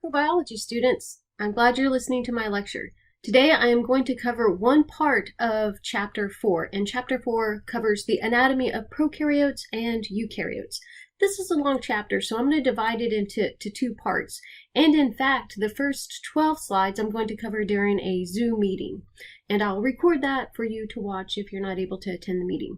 microbiology students. I'm glad you're listening to my lecture. Today I am going to cover one part of Chapter 4, and Chapter 4 covers the anatomy of prokaryotes and eukaryotes. This is a long chapter, so I'm going to divide it into two parts. And in fact, the first 12 slides I'm going to cover during a Zoom meeting. And I'll record that for you to watch if you're not able to attend the meeting.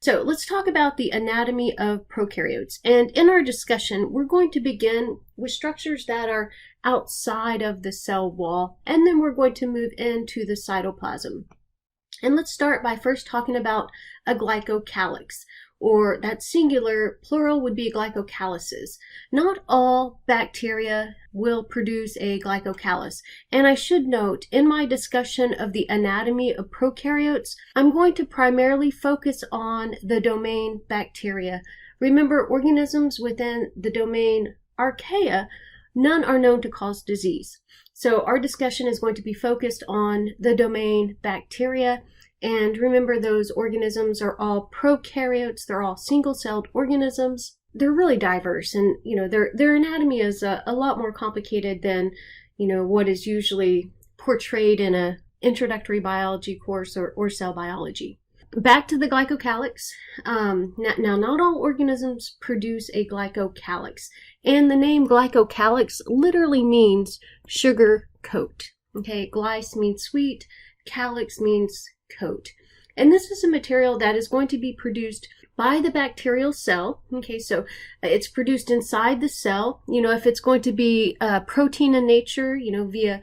So let's talk about the anatomy of prokaryotes. And in our discussion, we're going to begin with structures that are outside of the cell wall, and then we're going to move into the cytoplasm. And let's start by first talking about a glycocalyx, or that singular, plural would be glycocalyces. Not all bacteria will produce a glycocalyx. And I should note, in my discussion of the anatomy of prokaryotes, I'm going to primarily focus on the domain bacteria. Remember, organisms within the domain archaea, none are known to cause disease. So our discussion is going to be focused on the domain bacteria. And remember, those organisms are all prokaryotes. They're all single-celled organisms. They're really diverse, and their anatomy is a lot more complicated than what is usually portrayed in an introductory biology course or cell biology. Back to the glycocalyx. Now, not all organisms produce a glycocalyx, and the name glycocalyx literally means sugar coat. Okay, glyce means sweet, calyx means coat. And this is a material that is going to be produced by the bacterial cell. Okay, so it's produced inside the cell. If it's going to be a protein in nature, via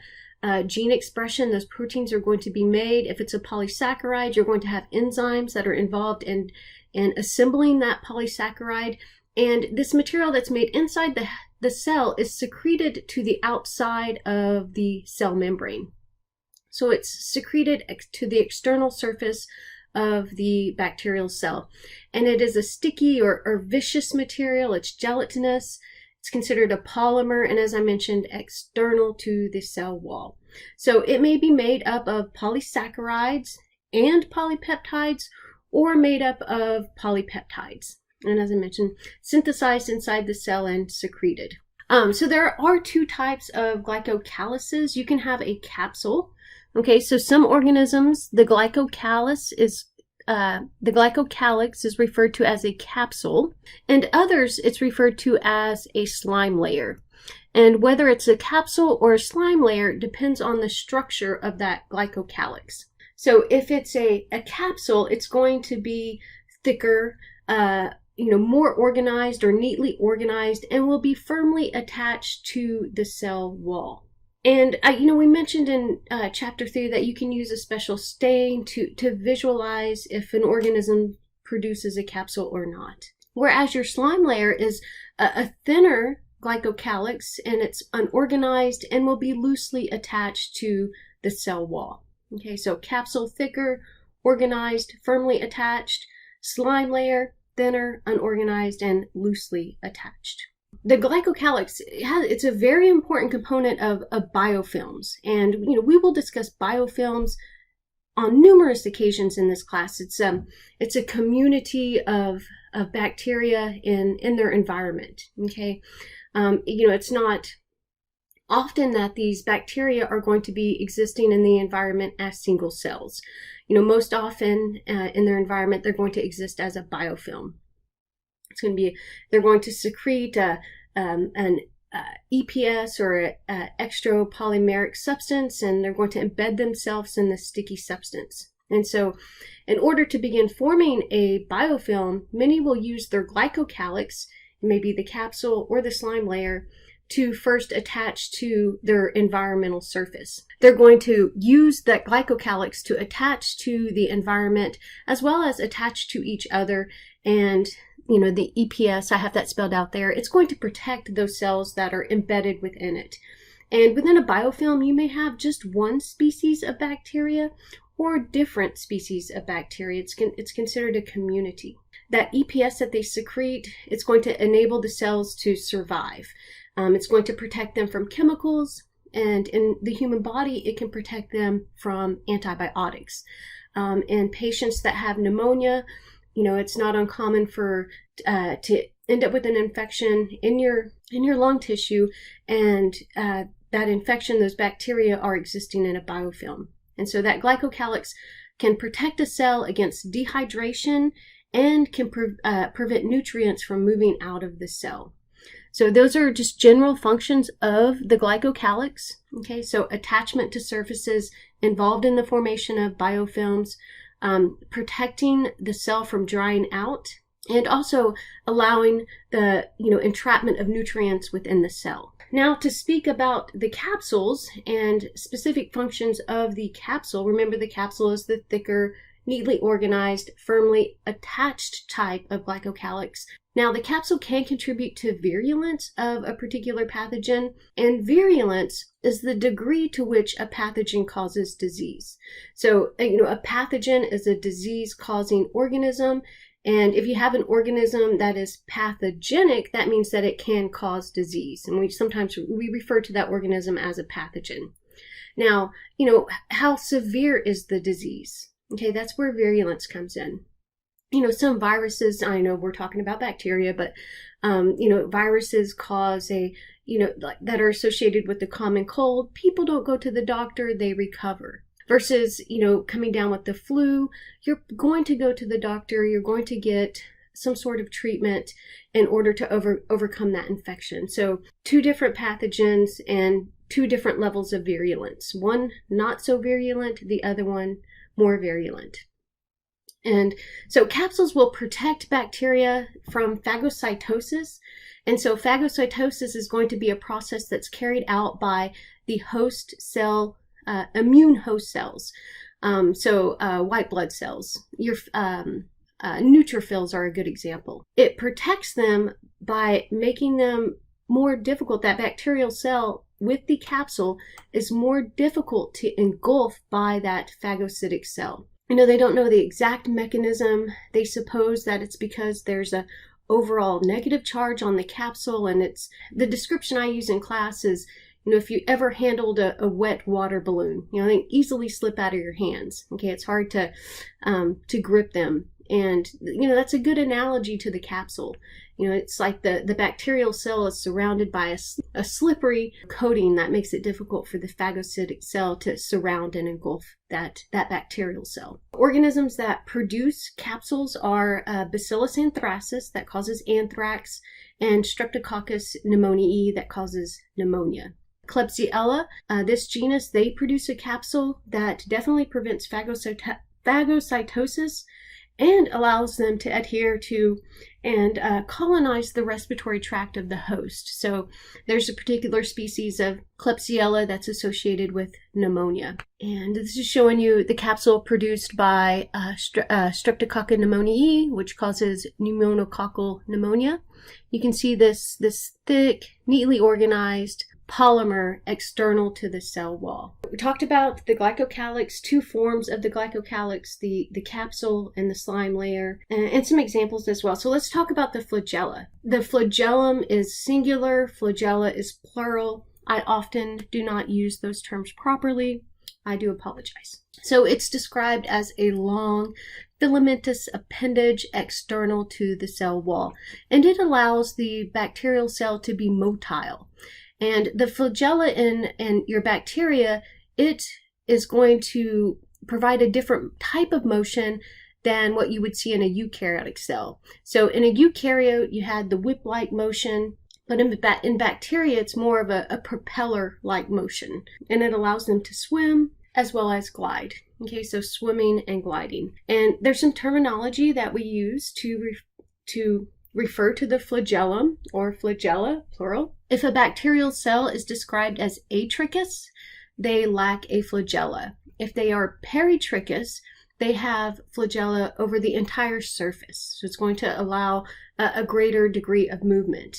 gene expression, those proteins are going to be made. If it's a polysaccharide, you're going to have enzymes that are involved in assembling that polysaccharide. And this material that's made inside the cell is secreted to the outside of the cell membrane. So it's secreted to the external surface of the bacterial cell. And it is a sticky or viscous material. It's gelatinous. It's considered a polymer, and as I mentioned, external to the cell wall. So it may be made up of polysaccharides and polypeptides, or made up of polypeptides. And as I mentioned, synthesized inside the cell and secreted. So there are two types of glycocalyces. You can have a capsule. Okay, so some organisms, the glycocalyx is referred to as a capsule, and others it's referred to as a slime layer. And whether it's a capsule or a slime layer depends on the structure of that glycocalyx. So if it's a capsule, it's going to be thicker, more organized or neatly organized, and will be firmly attached to the cell wall. And we mentioned in Chapter 3 that you can use a special stain to visualize if an organism produces a capsule or not. Whereas your slime layer is a thinner glycocalyx, and it's unorganized and will be loosely attached to the cell wall. Okay, so capsule thicker, organized, firmly attached. Slime layer thinner, unorganized, and loosely attached. The glycocalyx, it's a very important component of biofilms, and we will discuss biofilms on numerous occasions in this class. It's a community of bacteria in their environment. Okay, it's not often that these bacteria are going to be existing in the environment as single cells. Most often in their environment they're going to exist as a biofilm. They're going to secrete an EPS or extropolymeric substance, and they're going to embed themselves in the sticky substance. And so in order to begin forming a biofilm, many will use their glycocalyx, maybe the capsule or the slime layer, to first attach to their environmental surface. They're going to use that glycocalyx to attach to the environment as well as attach to each other, and the EPS, I have that spelled out there, it's going to protect those cells that are embedded within it. And within a biofilm, you may have just one species of bacteria or different species of bacteria. It's considered a community. That EPS that they secrete, it's going to enable the cells to survive. It's going to protect them from chemicals, and in the human body, it can protect them from antibiotics. In patients that have pneumonia, it's not uncommon to end up with an infection in your in your lung tissue, and that infection, those bacteria, are existing in a biofilm. And so that glycocalyx can protect a cell against dehydration and can prevent nutrients from moving out of the cell. So those are just general functions of the glycocalyx. Okay, so attachment to surfaces involved in the formation of biofilms, protecting the cell from drying out, and also allowing the entrapment of nutrients within the cell. Now, to speak about the capsules and specific functions of the capsule, remember the capsule is the thicker, neatly organized, firmly attached type of glycocalyx. Now, the capsule can contribute to virulence of a particular pathogen, and virulence is the degree to which a pathogen causes disease. So, a pathogen is a disease-causing organism, and if you have an organism that is pathogenic, that means that it can cause disease, and we refer to that organism as a pathogen. Now, how severe is the disease? Okay, that's where virulence comes in. Some viruses, I know we're talking about bacteria, but, viruses cause that are associated with the common cold. People don't go to the doctor, they recover. Versus, coming down with the flu, you're going to go to the doctor, you're going to get some sort of treatment in order to overcome that infection. So 2 different pathogens and 2 different levels of virulence. One not so virulent, the other one more virulent. And so capsules will protect bacteria from phagocytosis. And so phagocytosis is going to be a process that's carried out by the host cell, immune host cells. White blood cells. Your neutrophils are a good example. It protects them by making them more difficult. That bacterial cell with the capsule is more difficult to engulf by that phagocytic cell. They don't know the exact mechanism. They suppose that it's because there's a overall negative charge on the capsule, and it's the description I use in class is, if you ever handled a wet water balloon, they easily slip out of your hands. Okay, it's hard to grip them, and that's a good analogy to the capsule. It's like the bacterial cell is surrounded by a slippery coating that makes it difficult for the phagocytic cell to surround and engulf that bacterial cell. Organisms that produce capsules are Bacillus anthracis, that causes anthrax, and Streptococcus pneumoniae, that causes pneumonia. Klebsiella, this genus, they produce a capsule that definitely prevents phagocytosis and allows them to adhere to and colonize the respiratory tract of the host. So there's a particular species of Klebsiella that's associated with pneumonia. And this is showing you the capsule produced by Streptococcus pneumoniae, which causes pneumococcal pneumonia. You can see this thick, neatly organized polymer external to the cell wall. We talked about the glycocalyx, 2 forms of the glycocalyx, the capsule and the slime layer, and some examples as well. So let's talk about the flagella. The flagellum is singular, flagella is plural. I often do not use those terms properly. I do apologize. So it's described as a long filamentous appendage external to the cell wall, and it allows the bacterial cell to be motile. And the flagella in your bacteria, it is going to provide a different type of motion than what you would see in a eukaryotic cell. So in a eukaryote, you had the whip-like motion, but in bacteria, it's more of a propeller-like motion, and it allows them to swim as well as glide. Okay, so swimming and gliding. And there's some terminology that we use to refer to the flagellum, or flagella, plural. If a bacterial cell is described as atrichous, they lack a flagella. If they are peritrichous, they have flagella over the entire surface. So it's going to allow a greater degree of movement.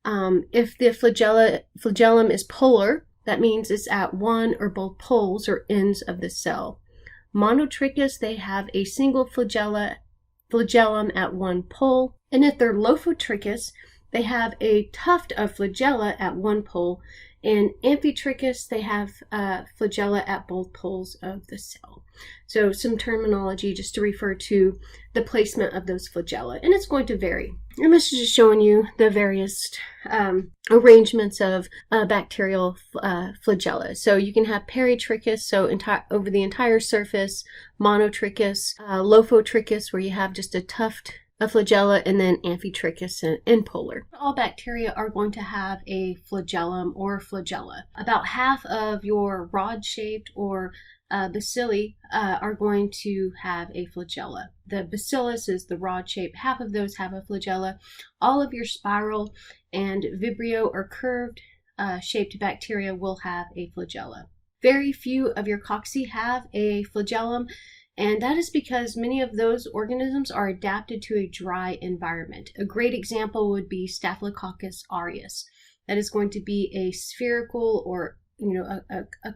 If the flagellum is polar, that means it's at one or both poles or ends of the cell. Monotrichous, they have a single flagellum at one pole. And if they're lophotrichous, they have a tuft of flagella at one pole. And Amphitrichus, they have flagella at both poles of the cell. So some terminology just to refer to the placement of those flagella, and it's going to vary. And this is just showing you the various arrangements of bacterial flagella. So you can have peritrichus, so over the entire surface, monotrichus, lophotrichus, where you have just a tuft of flagella, and then amphitrichus and polar. All bacteria are going to have a flagellum or flagella. About half of your rod-shaped or bacilli are going to have a flagella. The bacillus is the rod-shaped. Half of those have a flagella. All of your spiral and vibrio or curved shaped bacteria will have a flagella. Very few of your cocci have a flagellum, and that is because many of those organisms are adapted to a dry environment. A great example would be Staphylococcus aureus. That is going to be a spherical or a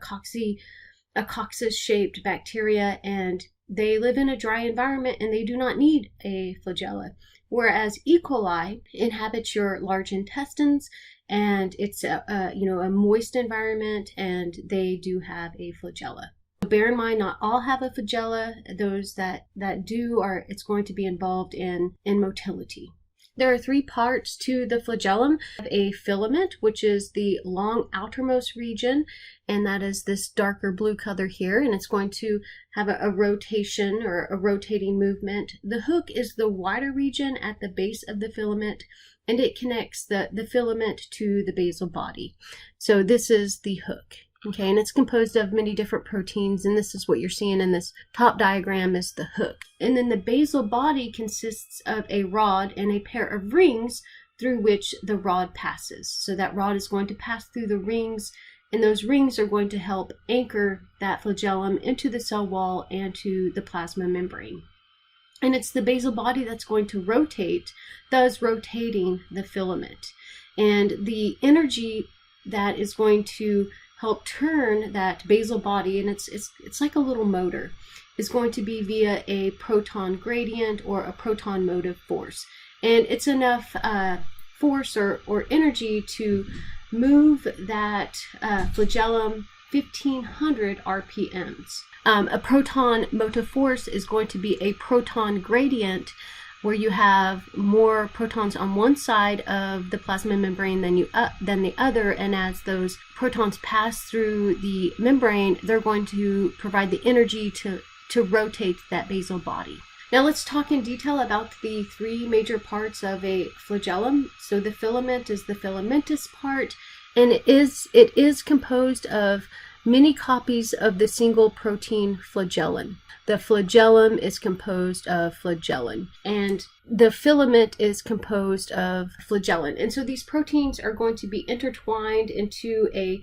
coccus-shaped bacteria, and they live in a dry environment and they do not need a flagella. Whereas E. coli inhabits your large intestines, and it's a moist environment, and they do have a flagella. Bear in mind, not all have a flagella. Those that do it's going to be involved in motility. There are three parts to the flagellum. A filament, which is the long outermost region, and that is this darker blue color here, and it's going to have a rotation or a rotating movement. The hook is the wider region at the base of the filament, and it connects the filament to the basal body. So this is the hook. Okay, and it's composed of many different proteins, and this is what you're seeing in this top diagram is the hook. And then the basal body consists of a rod and a pair of rings through which the rod passes. So that rod is going to pass through the rings, and those rings are going to help anchor that flagellum into the cell wall and to the plasma membrane. And it's the basal body that's going to rotate, thus rotating the filament. And the energy that is going to help turn that basal body, and it's like a little motor, is going to be via a proton gradient or a proton motive force. And it's enough force or energy to move that flagellum 1500 RPMs. A proton motive force is going to be a proton gradient, where you have more protons on one side of the plasma membrane than the other, and as those protons pass through the membrane, they're going to provide the energy to rotate that basal body. Now let's talk in detail about the three major parts of a flagellum. So the filament is the filamentous part, and it is composed of many copies of the single protein flagellin. The flagellum is composed of flagellin, and the filament is composed of flagellin. And so these proteins are going to be intertwined into a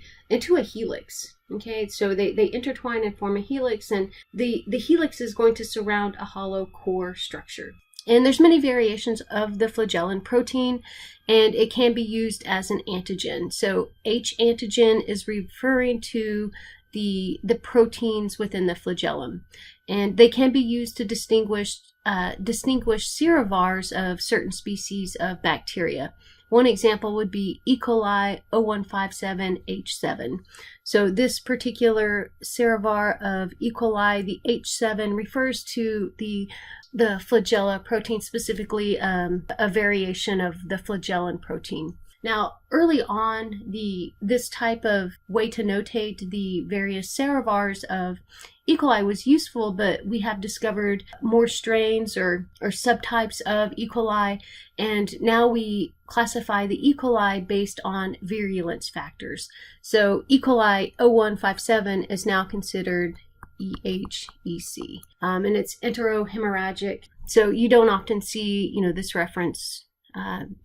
helix. Okay, so they intertwine and form a helix, and the helix is going to surround a hollow core structure. And there's many variations of the flagellin protein, and it can be used as an antigen. So H antigen is referring to the proteins within the flagellum, and they can be used to distinguish serovars of certain species of bacteria. One example would be E. coli 0157H7. So this particular serovar of E. coli, the H7, refers to the flagella protein, specifically a variation of the flagellin protein. Now, early on, this type of way to notate the various serovars of E. coli was useful, but we have discovered more strains or subtypes of E. coli, and now we classify the E. coli based on virulence factors. So E. coli 0157 is now considered EHEC, and it's enterohemorrhagic. So you don't often see, this reference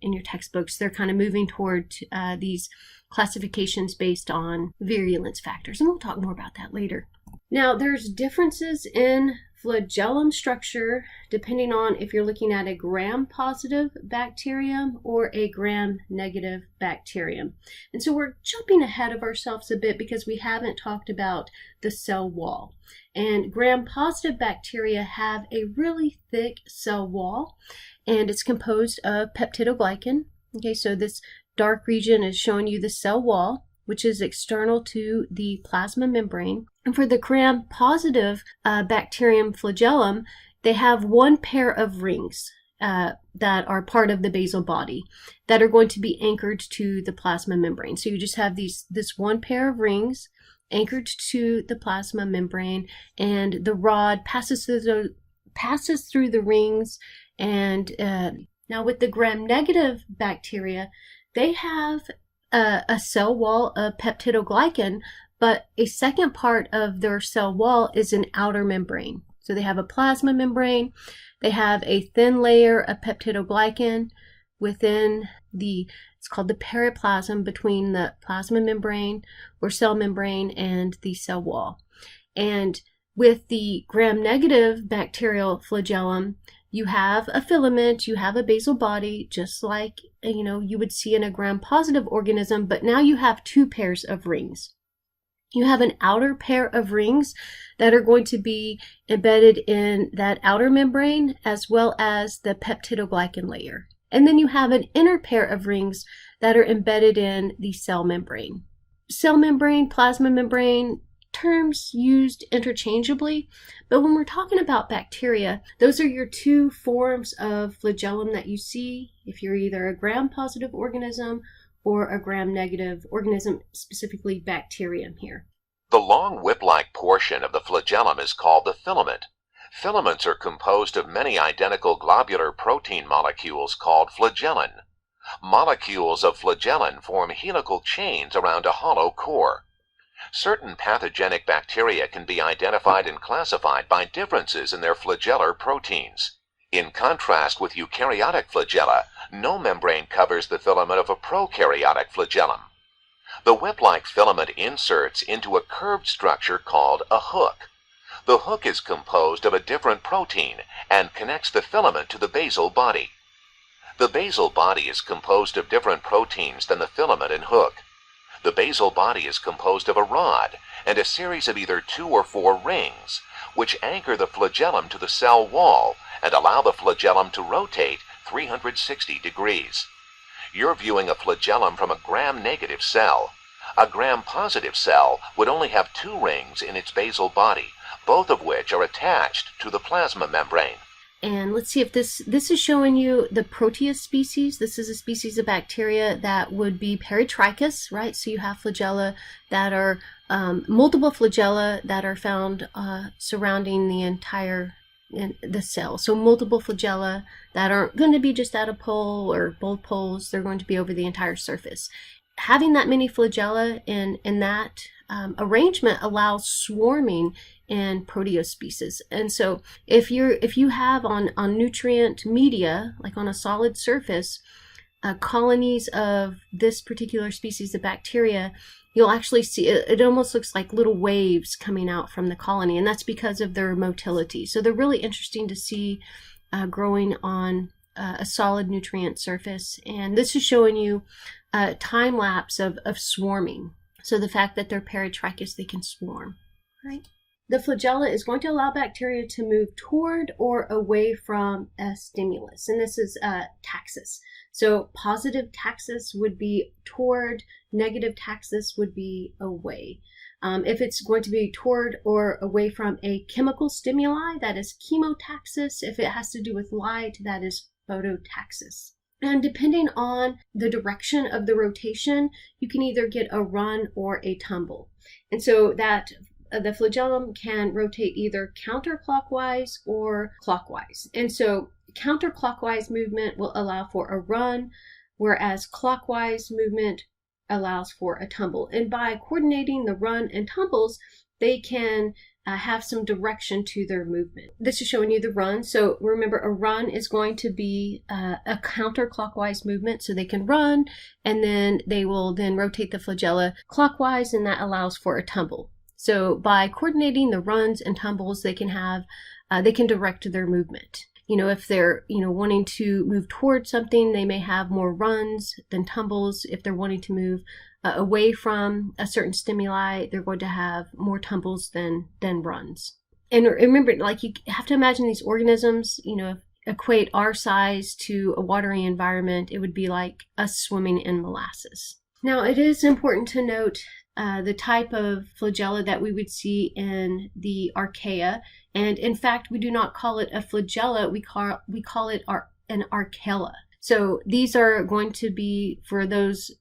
in your textbooks. They're kind of moving toward these classifications based on virulence factors, and we'll talk more about that later. Now, there's differences in flagellum structure depending on if you're looking at a gram-positive bacterium or a gram-negative bacterium. And so we're jumping ahead of ourselves a bit because we haven't talked about the cell wall. And gram-positive bacteria have a really thick cell wall, and it's composed of peptidoglycan. Okay, so this dark region is showing you the cell wall. which is external to the plasma membrane. And for the gram-positive bacterium flagellum, they have one pair of rings that are part of the basal body that are going to be anchored to the plasma membrane. So you just have this one pair of rings anchored to the plasma membrane, and the rod passes through the rings. And now with the gram-negative bacteria, they have a cell wall of peptidoglycan, but a second part of their cell wall is an outer membrane. So they have a plasma membrane, they have a thin layer of peptidoglycan within it's called the periplasm, between the plasma membrane or cell membrane and the cell wall. And with the gram-negative bacterial flagellum, you have a filament, you have a basal body, just like you would see in a gram-positive organism, but now you have two pairs of rings. You have an outer pair of rings that are going to be embedded in that outer membrane as well as the peptidoglycan layer. And then you have an inner pair of rings that are embedded in the cell membrane. Cell membrane, plasma membrane, terms used interchangeably, but when we're talking about bacteria, those are your two forms of flagellum that you see if you're either a gram-positive organism or a gram-negative organism, specifically bacterium here. The long whip-like portion of the flagellum is called the filament. Filaments are composed of many identical globular protein molecules called flagellin. Molecules of flagellin form helical chains around a hollow core. Certain pathogenic bacteria can be identified and classified by differences in their flagellar proteins. In contrast with eukaryotic flagella, no membrane covers the filament of a prokaryotic flagellum. The whip-like filament inserts into a curved structure called a hook. The hook is composed of a different protein and connects the filament to the basal body. The basal body is composed of different proteins than the filament and hook. The basal body is composed of a rod and a series of either 2 or 4 rings, which anchor the flagellum to the cell wall and allow the flagellum to rotate 360 degrees. You're viewing a flagellum from a gram-negative cell. A gram-positive cell would only have 2 rings in its basal body, both of which are attached to the plasma membrane. And let's see if this is showing you the Proteus species. This is a species of bacteria that would be peritrichous, right? So you have flagella that are, multiple flagella that are found surrounding the entire the cell. So multiple flagella that aren't going to be just at a pole or both poles, they're going to be over the entire surface. Having that many flagella in that arrangement allows swarming in Proteus species. And so if you have on nutrient media, like on a solid surface, colonies of this particular species of bacteria, you'll actually see it almost looks like little waves coming out from the colony, and that's because of their motility. So they're really interesting to see growing on a solid nutrient surface. And this is showing you a time lapse of swarming. So the fact that they're peritrichous, they can swarm, right? The flagella is going to allow bacteria to move toward or away from a stimulus, and this is taxis. So positive taxis would be toward, negative taxis would be away. If it's going to be toward or away from a chemical stimuli, that is chemotaxis. If it has to do with light, that is phototaxis. And depending on the direction of the rotation, you can either get a run or a tumble. And so that the flagellum can rotate either counterclockwise or clockwise. And so counterclockwise movement will allow for a run, whereas clockwise movement allows for a tumble. And by coordinating the run and tumbles, they can have some direction to their movement. This is showing you the run. So remember, a run is going to be a counterclockwise movement. So they can run, and then they will then rotate the flagella clockwise, and that allows for a tumble. So by coordinating the runs and tumbles, they can direct their movement. If they're, wanting to move towards something, they may have more runs than tumbles. If they're wanting to move away from a certain stimuli, they're going to have more tumbles than runs. And remember, like, you have to imagine these organisms, equate our size to a watery environment. It would be like us swimming in molasses. Now, it is important to note the type of flagella that we would see in the archaea. And in fact, we do not call it a flagella, we call it an archela. So these are going to be for those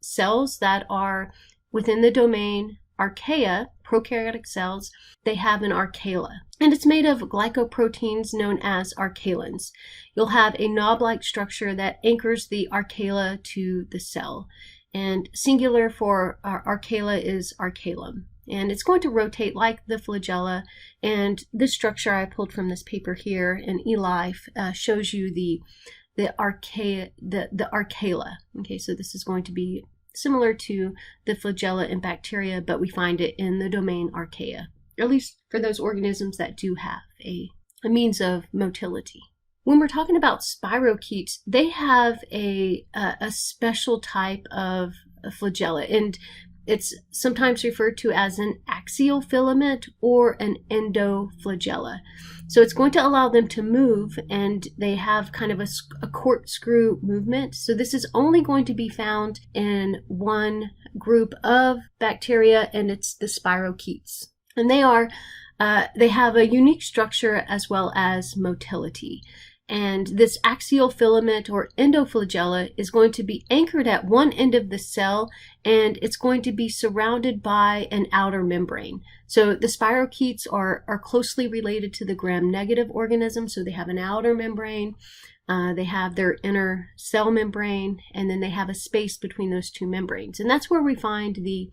cells that are within the domain archaea, prokaryotic cells, they have an archela. And it's made of glycoproteins known as archelins. You'll have a knob-like structure that anchors the archela to the cell. And singular for archela is archelum. And it's going to rotate like the flagella. And this structure I pulled from this paper here in eLife shows you the archela. Okay, so this is going to be similar to the flagella in bacteria, but we find it in the domain archaea, or at least for those organisms that do have a means of motility. When we're talking about spirochetes, they have a special type of flagella, and it's sometimes referred to as an axial filament or an endoflagella. So it's going to allow them to move, and they have kind of a corkscrew movement. So this is only going to be found in one group of bacteria, and it's the spirochetes. And they have a unique structure as well as motility. And this axial filament or endoflagella is going to be anchored at one end of the cell, and it's going to be surrounded by an outer membrane. So the spirochetes are closely related to the gram-negative organisms. So they have an outer membrane, they have their inner cell membrane, and then they have a space between those two membranes. And that's where we find the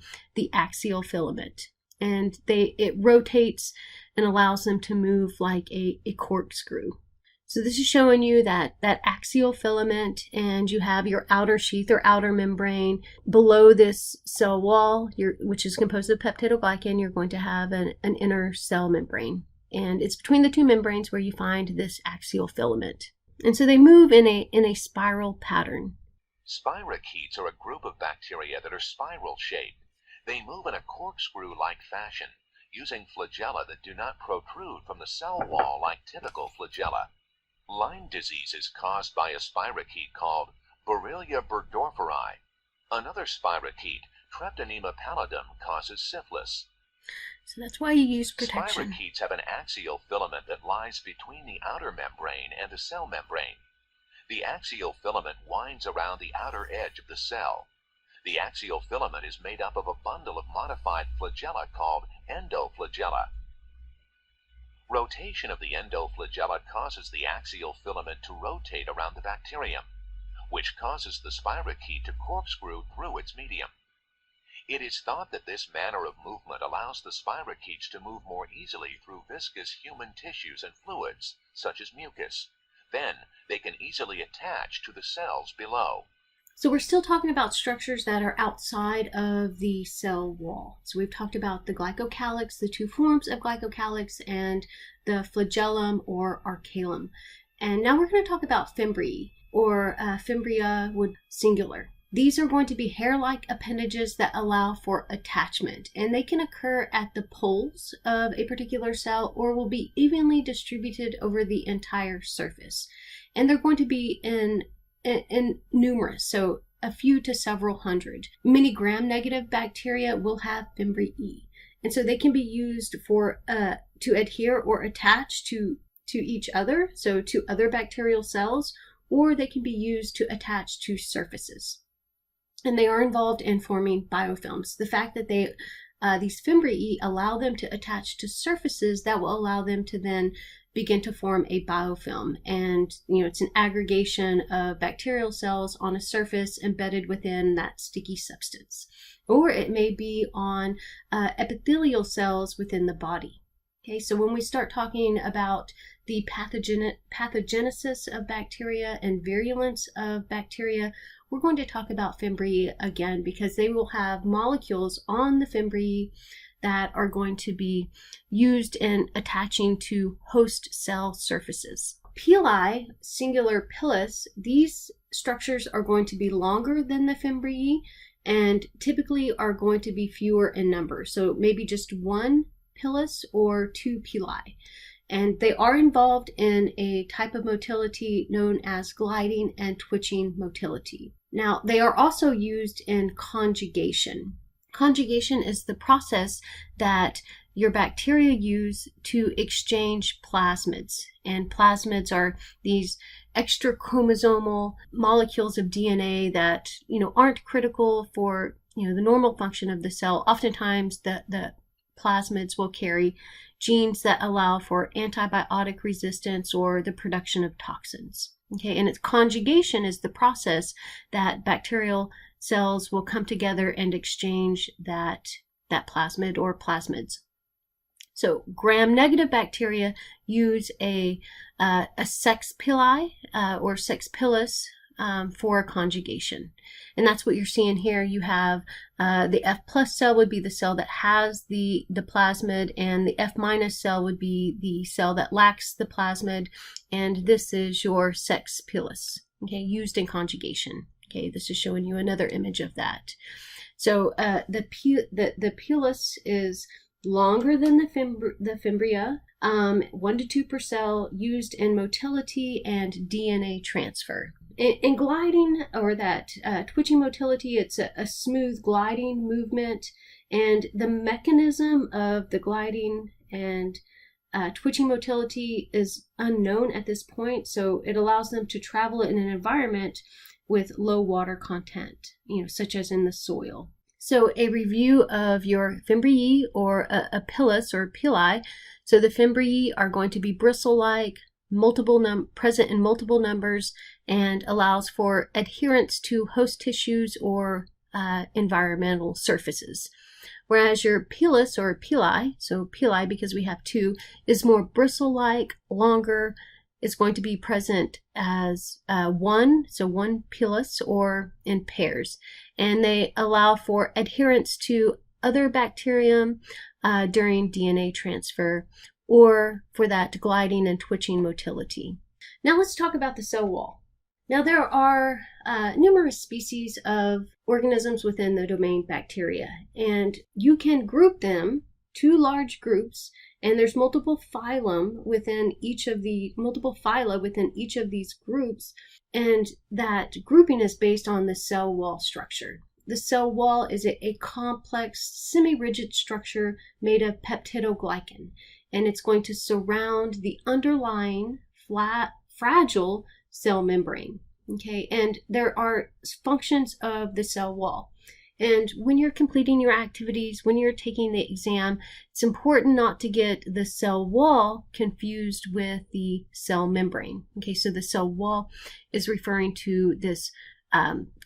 axial filament. And it rotates and allows them to move like a corkscrew. So this is showing you that axial filament, and you have your outer sheath or outer membrane. Below this cell wall, which is composed of peptidoglycan, you're going to have an inner cell membrane. And it's between the two membranes where you find this axial filament. And so they move in a spiral pattern. Spirochetes are a group of bacteria that are spiral shaped. They move in a corkscrew-like fashion, using flagella that do not protrude from the cell wall like typical flagella. Lyme disease is caused by a spirochete called Borrelia burgdorferi. Another spirochete, Treptonema pallidum, causes syphilis. So that's why you use protection. Spirochetes have an axial filament that lies between the outer membrane and the cell membrane. The axial filament winds around the outer edge of the cell. The axial filament is made up of a bundle of modified flagella called endoflagella. Rotation of the endoflagella causes the axial filament to rotate around the bacterium, which causes the spirochete to corkscrew through its medium. It is thought that this manner of movement allows the spirochetes to move more easily through viscous human tissues and fluids, such as mucus. Then they can easily attach to the cells below. So we're still talking about structures that are outside of the cell wall. So we've talked about the glycocalyx, the two forms of glycocalyx, and the flagellum or archelum. And now we're going to talk about fimbriae, or fimbria singular. These are going to be hair-like appendages that allow for attachment, and they can occur at the poles of a particular cell or will be evenly distributed over the entire surface. And they're going to be in numerous, so a few to several hundred. Many gram-negative bacteria will have fimbriae, and so they can be used for to adhere or attach to each other, so to other bacterial cells, or they can be used to attach to surfaces. And they are involved in forming biofilms. The fact that these fimbriae allow them to attach to surfaces that will allow them to then begin to form a biofilm. And it's an aggregation of bacterial cells on a surface embedded within that sticky substance. Or it may be on epithelial cells within the body. Okay, so when we start talking about the pathogenesis of bacteria and virulence of bacteria, we're going to talk about fimbriae again, because they will have molecules on the fimbriae that are going to be used in attaching to host cell surfaces. Pili, singular pilus, these structures are going to be longer than the fimbriae and typically are going to be fewer in number. So maybe just one pilus or two pili. And they are involved in a type of motility known as gliding and twitching motility. Now, they are also used in conjugation. Conjugation is the process that your bacteria use to exchange plasmids. And plasmids are these extra chromosomal molecules of DNA that, aren't critical for, the normal function of the cell. Oftentimes, the plasmids will carry genes that allow for antibiotic resistance or the production of toxins. Okay, and its conjugation is the process that bacterial cells will come together and exchange that plasmid or plasmids. So gram-negative bacteria use a sex pili or sex pilus for conjugation. And that's what you're seeing here. You have the F plus cell would be the cell that has the plasmid, and the F minus cell would be the cell that lacks the plasmid. And this is your sex pilus, okay, used in conjugation. Okay, this is showing you another image of that. So the pilus is longer than the fimbria, 1 to 2 per cell, used in motility and DNA transfer. In gliding, or that twitching motility, it's a smooth gliding movement, and the mechanism of the gliding and twitching motility is unknown at this point, so it allows them to travel in an environment with low water content, such as in the soil. So a review of your fimbriae or a pilus or pili. So the fimbriae are going to be bristle-like, present in multiple numbers, and allows for adherence to host tissues or environmental surfaces. Whereas your pilus or pili, so pili because we have two, is more bristle-like, longer. It's going to be present as one pilus or in pairs. And they allow for adherence to other bacterium during DNA transfer, or for that gliding and twitching motility. Now let's talk about the cell wall. Now there are numerous species of organisms within the domain bacteria, and you can group them to large groups, and there's multiple phyla within each of these groups, and that grouping is based on the cell wall structure. The cell wall is a complex, semi-rigid structure made of peptidoglycan, and it's going to surround the underlying flat, fragile cell membrane. Okay, and there are functions of the cell wall. And when you're completing your activities, when you're taking the exam, it's important not to get the cell wall confused with the cell membrane. Okay, so the cell wall is referring to this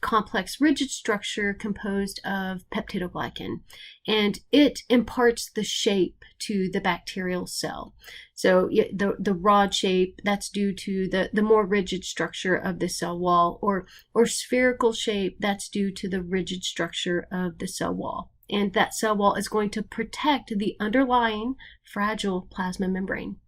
complex rigid structure composed of peptidoglycan, and it imparts the shape to the bacterial cell. So the rod shape, that's due to the more rigid structure of the cell wall, or spherical shape, that's due to the rigid structure of the cell wall. And that cell wall is going to protect the underlying fragile plasma membrane,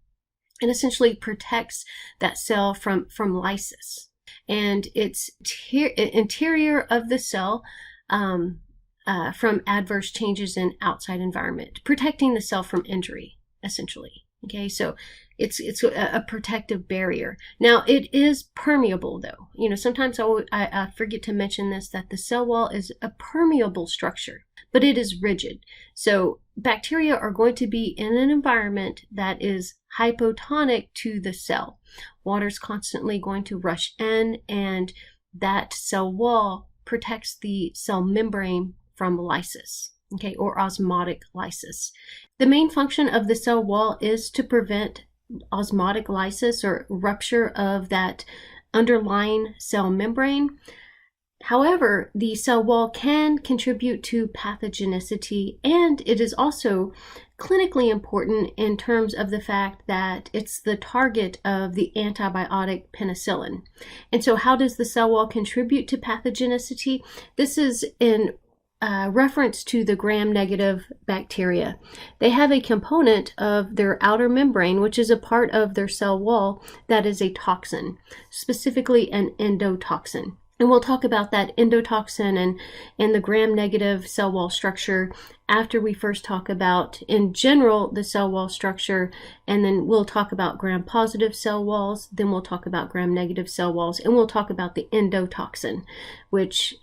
and essentially protects that cell from lysis. And it's interior of the cell from adverse changes in outside environment, protecting the cell from injury, essentially. Okay, so it's a protective barrier. Now, it is permeable, though. Sometimes I forget to mention this, that the cell wall is a permeable structure, but it is rigid. So bacteria are going to be in an environment that is hypotonic to the cell. Water's constantly going to rush in, and that cell wall protects the cell membrane from lysis, okay, or osmotic lysis. The main function of the cell wall is to prevent osmotic lysis, or rupture of that underlying cell membrane. However, the cell wall can contribute to pathogenicity, and it is also clinically important in terms of the fact that it's the target of the antibiotic penicillin. And so how does the cell wall contribute to pathogenicity? This is in reference to the gram-negative bacteria. They have a component of their outer membrane, which is a part of their cell wall, that is a toxin, specifically an endotoxin. And we'll talk about that endotoxin and the gram-negative cell wall structure after we first talk about, in general, the cell wall structure, and then we'll talk about gram-positive cell walls, then we'll talk about gram-negative cell walls, and we'll talk about the endotoxin, which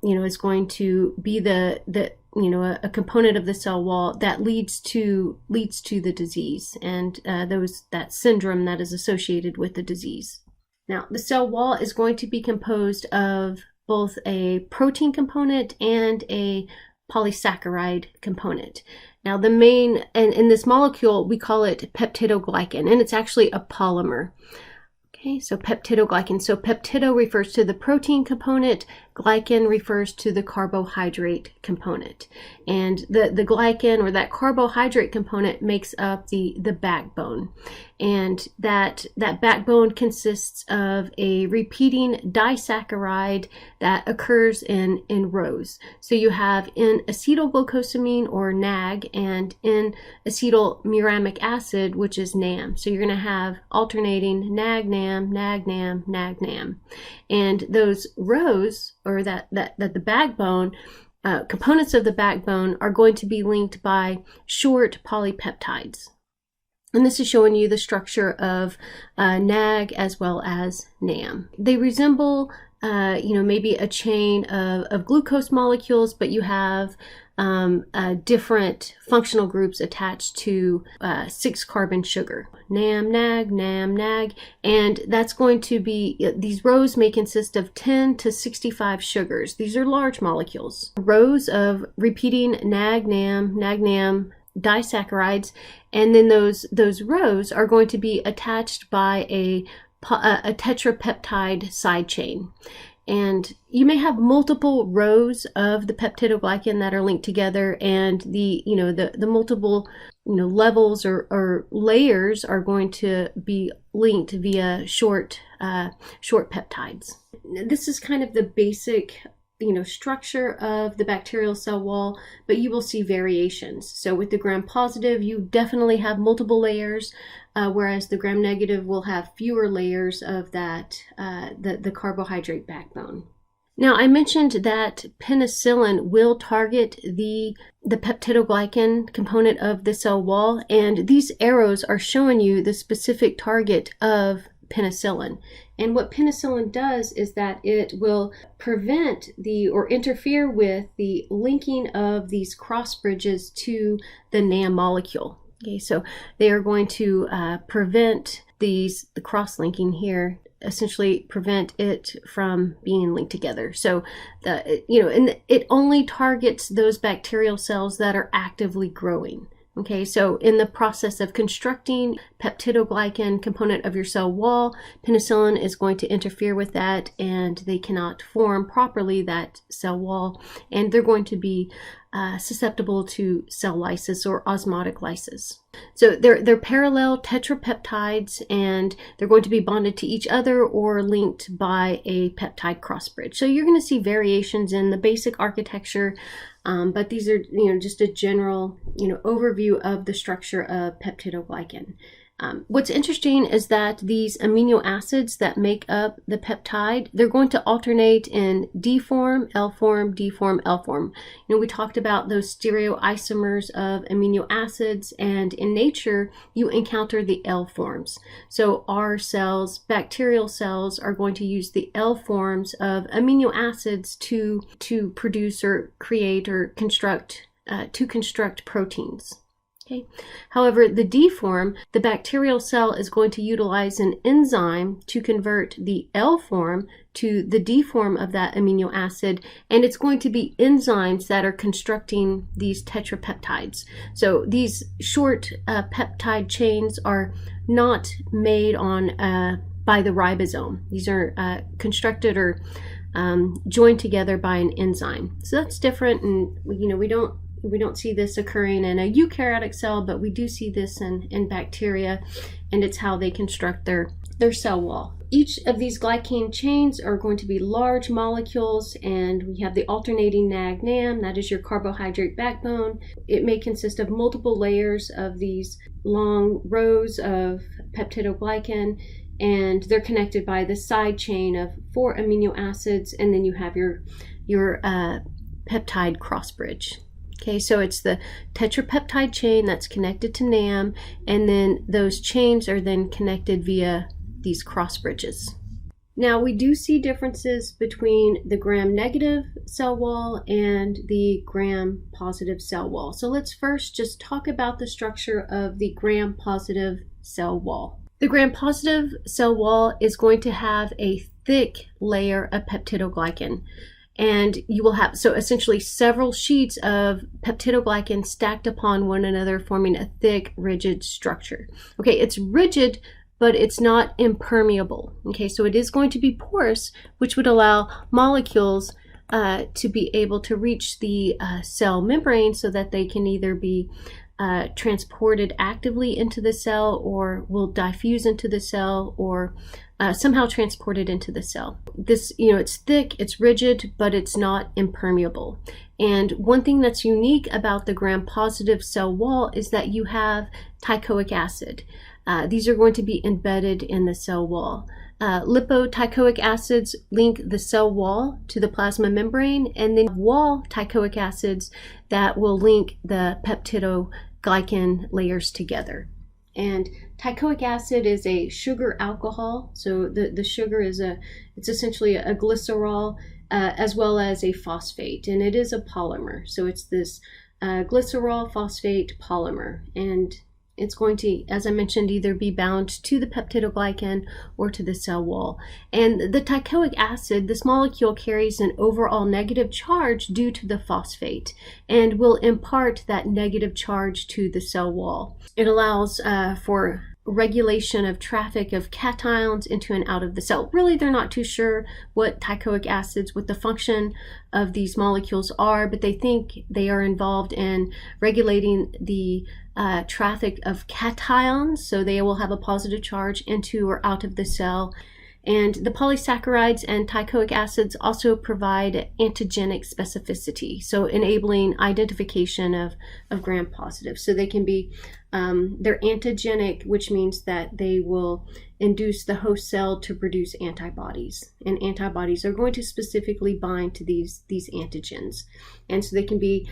is going to be a component of the cell wall that leads to the disease and that syndrome that is associated with the disease. Now, the cell wall is going to be composed of both a protein component and a polysaccharide component. Now, the main, and in this molecule, we call it peptidoglycan, and it's actually a polymer. Okay, so peptidoglycan. So peptido refers to the protein component, glycan refers to the carbohydrate component. And the glycan, or that carbohydrate component, makes up the backbone. And that backbone consists of a repeating disaccharide that occurs in rows. So you have N-acetylglucosamine, or NAG, and N-acetylmuramic acid, which is NAM. So you're going to have alternating NAG-NAM, NAG-NAM, NAG-NAM. And those rows, or that the backbone, components of the backbone, are going to be linked by short polypeptides. And this is showing you the structure of NAG as well as NAM. They resemble, maybe a chain of glucose molecules, but you have different functional groups attached to 6-carbon sugar. NAM, NAG, NAM, NAG, and that's going to be, these rows may consist of 10 to 65 sugars. These are large molecules. Rows of repeating NAG, NAM, NAG, NAM disaccharides, and then those rows are going to be attached by a tetrapeptide side chain. And you may have multiple rows of the peptidoglycan that are linked together, and the multiple levels or layers are going to be linked via short peptides. This is kind of the basic structure of the bacterial cell wall, but you will see variations. So with the gram-positive, you definitely have multiple layers, whereas the gram-negative will have fewer layers of that, the carbohydrate backbone. Now, I mentioned that penicillin will target the peptidoglycan component of the cell wall, and these arrows are showing you the specific target of penicillin. And what penicillin does is that it will prevent or interfere with the linking of these cross bridges to the NAM molecule. Okay, so they are going to prevent the cross-linking here, essentially prevent it from being linked together. So, and it only targets those bacterial cells that are actively growing. Okay, so in the process of constructing peptidoglycan component of your cell wall, penicillin is going to interfere with that, and they cannot form properly that cell wall, and they're going to be susceptible to cell lysis or osmotic lysis. So they're parallel tetrapeptides, and they're going to be bonded to each other or linked by a peptide cross bridge. So you're going to see variations in the basic architecture, but these are just a general overview of the structure of peptidoglycan. What's interesting is that these amino acids that make up the peptide, they're going to alternate in D form, L form, D form, L form. We talked about those stereoisomers of amino acids, and in nature, you encounter the L forms. So our cells, bacterial cells, are going to use the L forms of amino acids to produce or create or construct proteins. Okay. However, the D form, the bacterial cell is going to utilize an enzyme to convert the L form to the D form of that amino acid, and it's going to be enzymes that are constructing these tetrapeptides. So these short peptide chains are not made by the ribosome. These are constructed or joined together by an enzyme. So that's different, and we don't see this occurring in a eukaryotic cell, but we do see this in bacteria, and it's how they construct their cell wall. Each of these glycan chains are going to be large molecules, and we have the alternating NAG-NAM, that is your carbohydrate backbone. It may consist of multiple layers of these long rows of peptidoglycan, and they're connected by the side chain of 4 amino acids, and then you have your peptide cross bridge. Okay, so it's the tetrapeptide chain that's connected to NAM, and then those chains are then connected via these cross bridges. Now, we do see differences between the gram-negative cell wall and the gram-positive cell wall. So let's first just talk about the structure of the gram-positive cell wall. The gram-positive cell wall is going to have a thick layer of peptidoglycan. And you will have, so essentially several sheets of peptidoglycan stacked upon one another, forming a thick, rigid structure. Okay, it's rigid, but it's not impermeable. Okay, so it is going to be porous, which would allow molecules to be able to reach the cell membrane so that they can either be transported actively into the cell, or will diffuse into the cell, or somehow transported into the cell. This, it's thick, it's rigid, but it's not impermeable. And one thing that's unique about the gram-positive cell wall is that you have teichoic acid. These are going to be embedded in the cell wall. Lipoteichoic acids link the cell wall to the plasma membrane, and then wall teichoic acids that will link the peptidoglycan layers together. And teichoic acid is a sugar alcohol, so the sugar is it's essentially a glycerol as well as a phosphate, and it is a polymer. So it's this glycerol phosphate polymer, and it's going to, as I mentioned, either be bound to the peptidoglycan or to the cell wall. And the teichoic acid, this molecule carries an overall negative charge due to the phosphate and will impart that negative charge to the cell wall. It allows for regulation of traffic of cations into and out of the cell. Really, they're not too sure what teichoic acids, what the function of these molecules are, but they think they are involved in regulating the traffic of cations, so they will have a positive charge into or out of the cell. And the polysaccharides and teichoic acids also provide antigenic specificity, so enabling identification of gram-positive. So they can be, they're antigenic, which means that they will induce the host cell to produce antibodies. And antibodies are going to specifically bind to these antigens. And so they can be,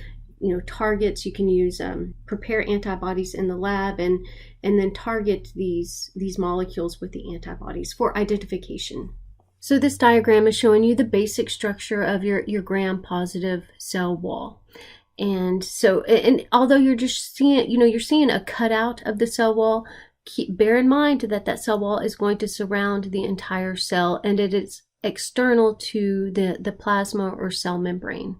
targets. You can use prepare antibodies in the lab and then target these molecules with the antibodies for identification. So this diagram is showing you the basic structure of your gram-positive cell wall. And so, and although you're just seeing, you're seeing a cutout of the cell wall, bear in mind that cell wall is going to surround the entire cell, and it is external to the plasma or cell membrane.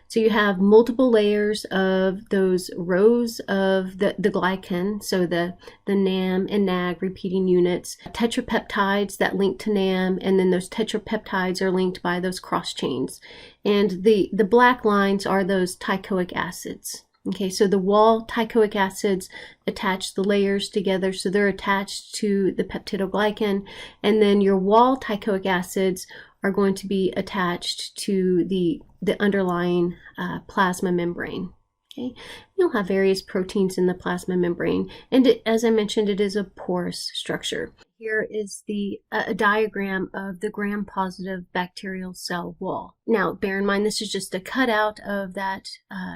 So you have multiple layers of those rows of the glycan, so the NAM and NAG repeating units, tetrapeptides that link to NAM, and then those tetrapeptides are linked by those cross chains. And the black lines are those teichoic acids. Okay, so the wall teichoic acids attach the layers together, so they're attached to the peptidoglycan, and then your wall teichoic acids are going to be attached to the underlying plasma membrane. Okay, you'll have various proteins in the plasma membrane, and as I mentioned, it is a porous structure. Here is a diagram of the gram-positive bacterial cell wall. Now, bear in mind, this is just a cutout of that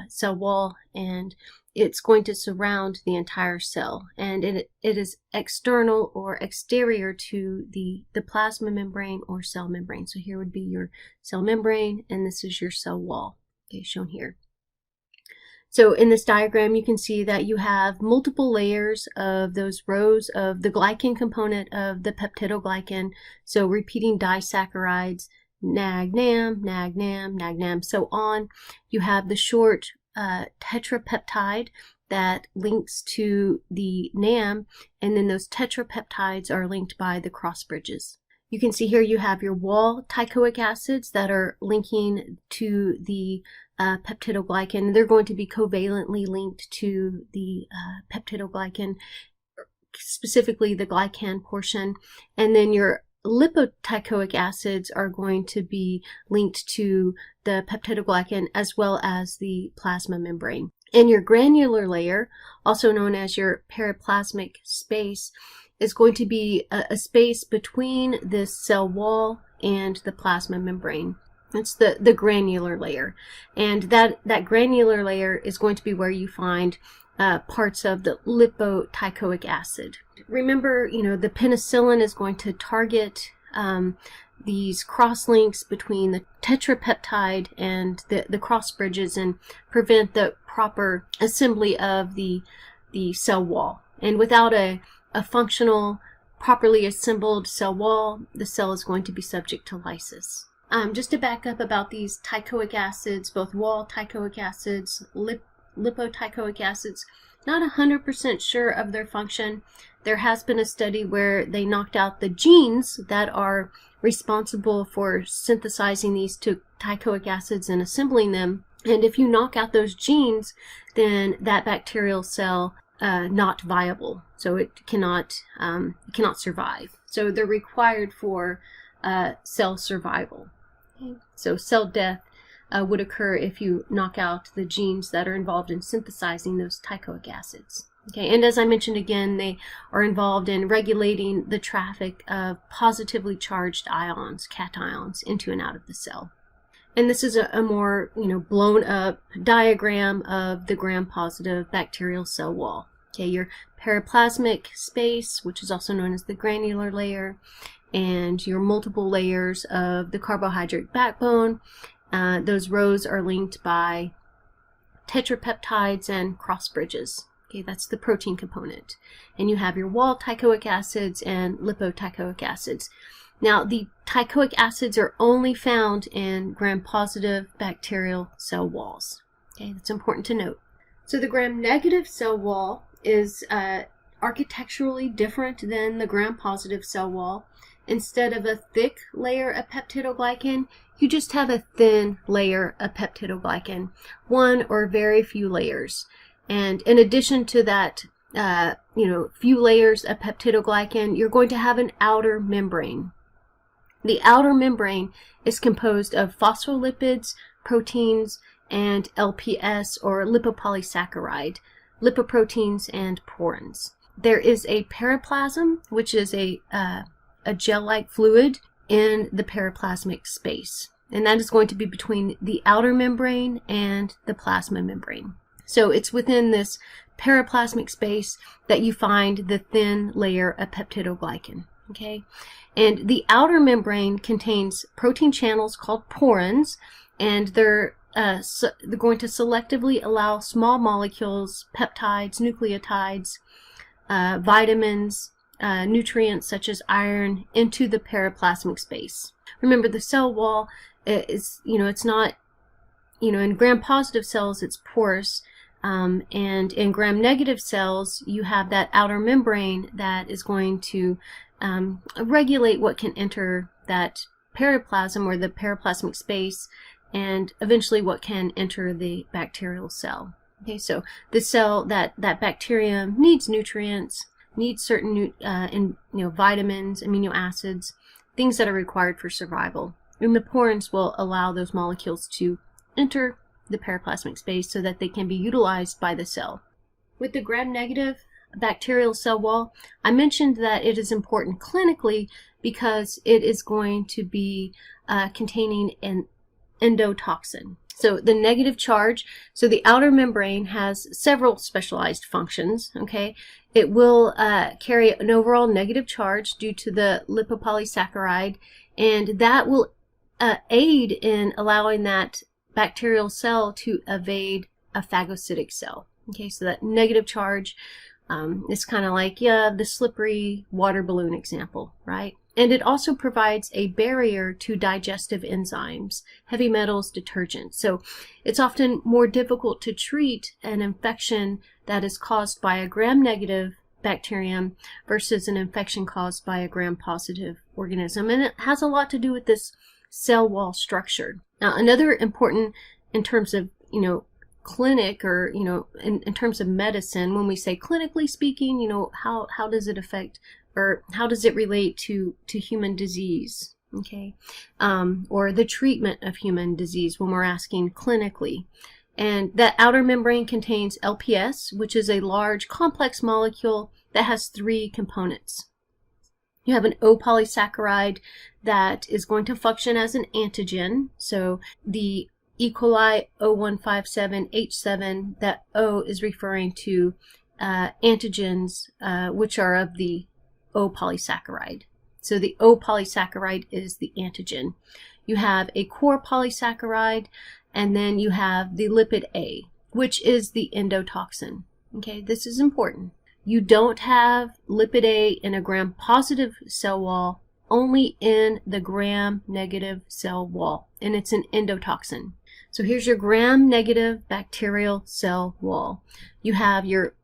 cell wall, and it's going to surround the entire cell, and it is external or exterior to the plasma membrane or cell membrane. So here would be your cell membrane, and this is your cell wall, okay, shown here. So in this diagram, you can see that you have multiple layers of those rows of the glycan component of the peptidoglycan. So repeating disaccharides, NAG-NAM, NAG-NAM, NAG-NAM, so on. You have the short tetrapeptide that links to the NAM, and then those tetrapeptides are linked by the cross bridges. You can see here you have your wall teichoic acids that are linking to the peptidoglycan. They're going to be covalently linked to the peptidoglycan, specifically the glycan portion. And then your lipoteichoic acids are going to be linked to the peptidoglycan as well as the plasma membrane. And your granular layer, also known as your periplasmic space, is going to be a space between this cell wall and the plasma membrane. It's the granular layer. And that granular layer is going to be where you find parts of the lipoteichoic acid. Remember, the penicillin is going to target these cross-links between the tetrapeptide and the cross bridges and prevent the proper assembly of the cell wall. And without a functional, properly assembled cell wall, the cell is going to be subject to lysis. Just to back up about these teichoic acids, both wall teichoic acids, lipoteichoic acids, not 100% sure of their function. There has been a study where they knocked out the genes that are responsible for synthesizing these two teichoic acids and assembling them. And if you knock out those genes, then that bacterial cell not viable. So it cannot survive. So they're required for cell survival. Okay. So cell death would occur if you knock out the genes that are involved in synthesizing those teichoic acids. Okay, and as I mentioned again, they are involved in regulating the traffic of positively charged ions, cations, into and out of the cell. And this is a more blown up diagram of the gram-positive bacterial cell wall. Okay, your periplasmic space, which is also known as the granular layer, and your multiple layers of the carbohydrate backbone. Those rows are linked by tetrapeptides and cross bridges. Okay, that's the protein component. And you have your wall teichoic acids and lipoteichoic acids. Now, the teichoic acids are only found in gram-positive bacterial cell walls. Okay, that's important to note. So the gram-negative cell wall is architecturally different than the gram-positive cell wall. Instead of a thick layer of peptidoglycan, you just have a thin layer of peptidoglycan, one or very few layers. And in addition to that, few layers of peptidoglycan, you're going to have an outer membrane. The outer membrane is composed of phospholipids, proteins, and LPS, or lipopolysaccharide, lipoproteins, and porins. There is a periplasm, which is a gel-like fluid in the periplasmic space. And that is going to be between the outer membrane and the plasma membrane. So it's within this periplasmic space that you find the thin layer of peptidoglycan. Okay, and the outer membrane contains protein channels called porins, and they're going to selectively allow small molecules, peptides, nucleotides, vitamins, nutrients such as iron into the periplasmic space. Remember, the cell wall is, it's not, in gram-positive cells it's porous, and in gram-negative cells you have that outer membrane that is going to regulate what can enter that periplasm or the periplasmic space, and eventually what can enter the bacterial cell. Okay, so the cell, that bacterium needs nutrients, needs certain vitamins, amino acids, things that are required for survival. And the porins will allow those molecules to enter the periplasmic space so that they can be utilized by the cell. With the gram-negative bacterial cell wall, I mentioned that it is important clinically because it is going to be containing an endotoxin. So the negative charge, so the outer membrane has several specialized functions, okay? It will carry an overall negative charge due to the lipopolysaccharide, and that will aid in allowing that bacterial cell to evade a phagocytic cell. Okay, so that negative charge is kind of like, the slippery water balloon example, right? And it also provides a barrier to digestive enzymes, heavy metals, detergents. So it's often more difficult to treat an infection that is caused by a gram-negative bacterium versus an infection caused by a gram-positive organism. And it has a lot to do with this cell wall structure. Now, another important in terms of, clinic, or, in terms of medicine, when we say clinically speaking, how does it affect, or how does it relate to human disease, okay? Or the treatment of human disease when we're asking clinically. And that outer membrane contains LPS, which is a large complex molecule that has three components. You have an O polysaccharide that is going to function as an antigen. So the E. coli O157H7, that O is referring to antigens which are of the O polysaccharide. So the O polysaccharide is the antigen. You have a core polysaccharide, and then you have the lipid A, which is the endotoxin. Okay, this is important. You don't have lipid A in a gram-positive cell wall, only in the gram-negative cell wall, and it's an endotoxin. So here's your gram-negative bacterial cell wall. You have your,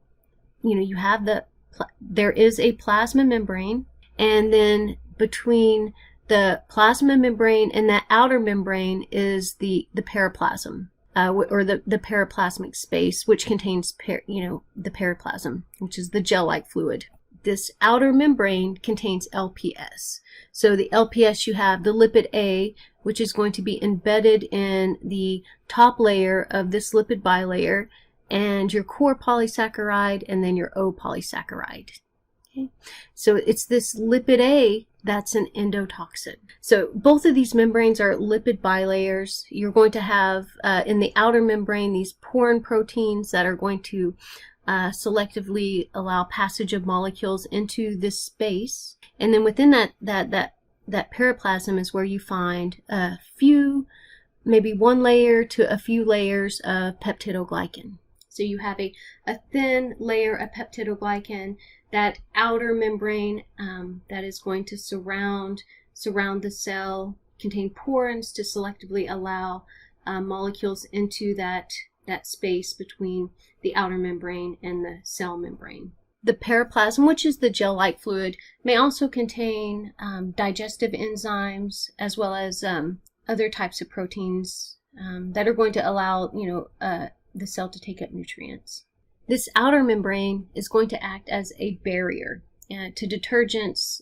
there is a plasma membrane, and then between the plasma membrane and that outer membrane is the periplasm. Or the periplasmic space, which contains the periplasm, which is the gel-like fluid. This outer membrane contains LPS. So the LPS, you have the lipid A, which is going to be embedded in the top layer of this lipid bilayer, and your core polysaccharide, and then your O polysaccharide. Okay? So it's this lipid A that's an endotoxin. So both of these membranes are lipid bilayers. You're going to have in the outer membrane these porin proteins that are going to selectively allow passage of molecules into this space. And then within that periplasm is where you find a few, maybe one layer to a few layers of peptidoglycan. So you have a thin layer of peptidoglycan, that outer membrane that is going to surround the cell, contain porins to selectively allow molecules into that space between the outer membrane and the cell membrane. The periplasm, which is the gel-like fluid, may also contain digestive enzymes as well as other types of proteins that are going to allow the cell to take up nutrients. This outer membrane is going to act as a barrier to detergents,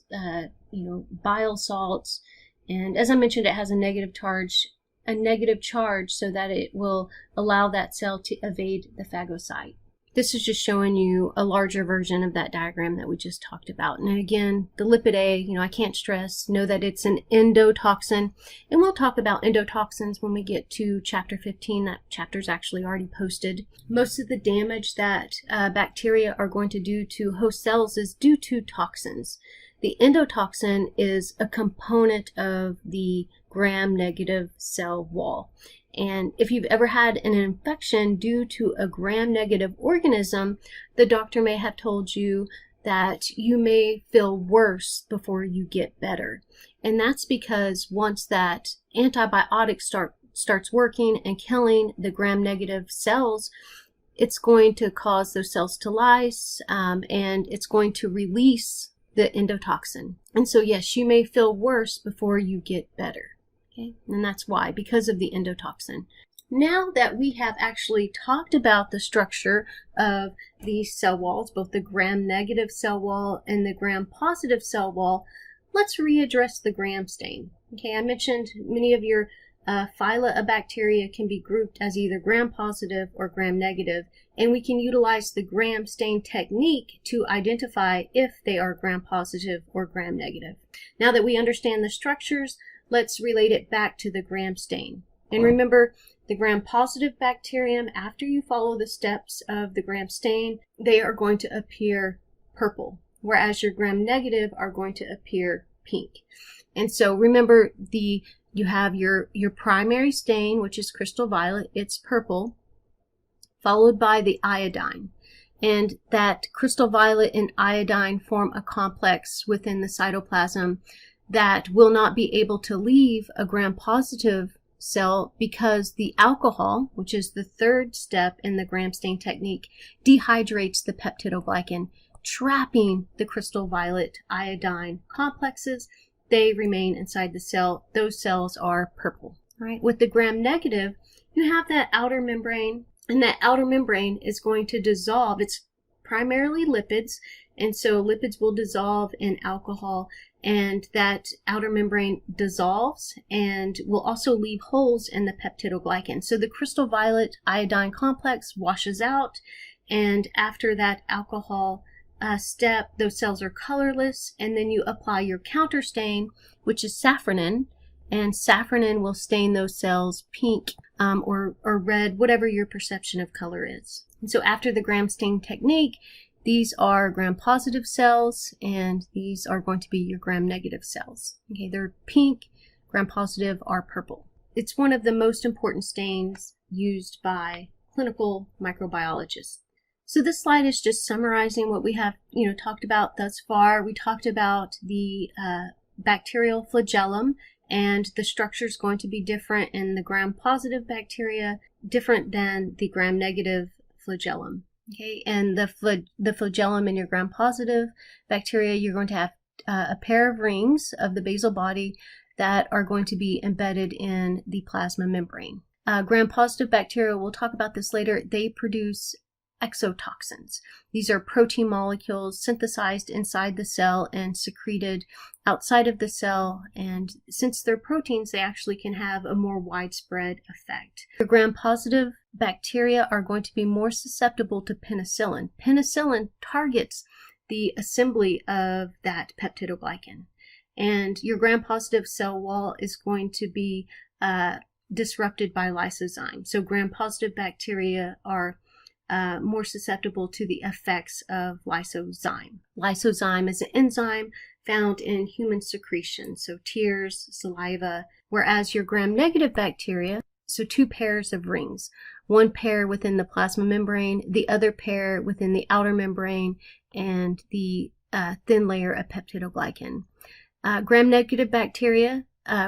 bile salts, and as I mentioned, it has a negative charge so that it will allow that cell to evade the phagocyte. This is just showing you a larger version of that diagram that we just talked about. And again, the lipid A, I can't stress, know that it's an endotoxin. And we'll talk about endotoxins when we get to chapter 15. That chapter's actually already posted. Most of the damage that bacteria are going to do to host cells is due to toxins. The endotoxin is a component of the gram-negative cell wall. And if you've ever had an infection due to a gram-negative organism, the doctor may have told you that you may feel worse before you get better. And that's because once that antibiotic starts working and killing the gram-negative cells, it's going to cause those cells to lyse, and it's going to release the endotoxin. And so yes, you may feel worse before you get better. Okay, and that's why, because of the endotoxin. Now that we have actually talked about the structure of these cell walls, both the gram-negative cell wall and the gram-positive cell wall, let's readdress the gram stain. Okay, I mentioned many of your phyla of bacteria can be grouped as either gram-positive or gram-negative, and we can utilize the gram stain technique to identify if they are gram-positive or gram-negative. Now that we understand the structures, let's relate it back to the gram stain. And remember, the gram-positive bacterium, after you follow the steps of the gram stain, they are going to appear purple, whereas your gram-negative are going to appear pink. And so remember, you have your primary stain, which is crystal violet, it's purple, followed by the iodine. And that crystal violet and iodine form a complex within the cytoplasm that will not be able to leave a gram-positive cell because the alcohol, which is the third step in the gram stain technique, dehydrates the peptidoglycan, trapping the crystal violet iodine complexes. They remain inside the cell. Those cells are purple. All right. With the gram-negative, you have that outer membrane, and that outer membrane is going to dissolve. It's primarily lipids, and so lipids will dissolve in alcohol, and that outer membrane dissolves and will also leave holes in the peptidoglycan. So the crystal violet iodine complex washes out, and after that alcohol step, those cells are colorless, and then you apply your counter stain, which is safranin, and safranin will stain those cells pink or red, whatever your perception of color is. And so after the gram stain technique, these are gram-positive cells, and these are going to be your gram-negative cells. Okay, they're pink, gram-positive are purple. It's one of the most important stains used by clinical microbiologists. So this slide is just summarizing what we have, talked about thus far. We talked about the bacterial flagellum, and the structure is going to be different in the gram-positive bacteria, different than the gram-negative flagellum. Okay, and the flagellum in your gram-positive bacteria, you're going to have a pair of rings of the basal body that are going to be embedded in the plasma membrane. Gram-positive bacteria, we'll talk about this later, they produce exotoxins. These are protein molecules synthesized inside the cell and secreted outside of the cell, and since they're proteins, they actually can have a more widespread effect. The gram-positive bacteria are going to be more susceptible to penicillin. Penicillin targets the assembly of that peptidoglycan, and your gram-positive cell wall is going to be disrupted by lysozyme. So gram-positive bacteria are more susceptible to the effects of lysozyme. Lysozyme is an enzyme found in human secretion, so tears, saliva, whereas your gram-negative bacteria, so two pairs of rings, one pair within the plasma membrane, the other pair within the outer membrane, and the thin layer of peptidoglycan. Gram-negative bacteria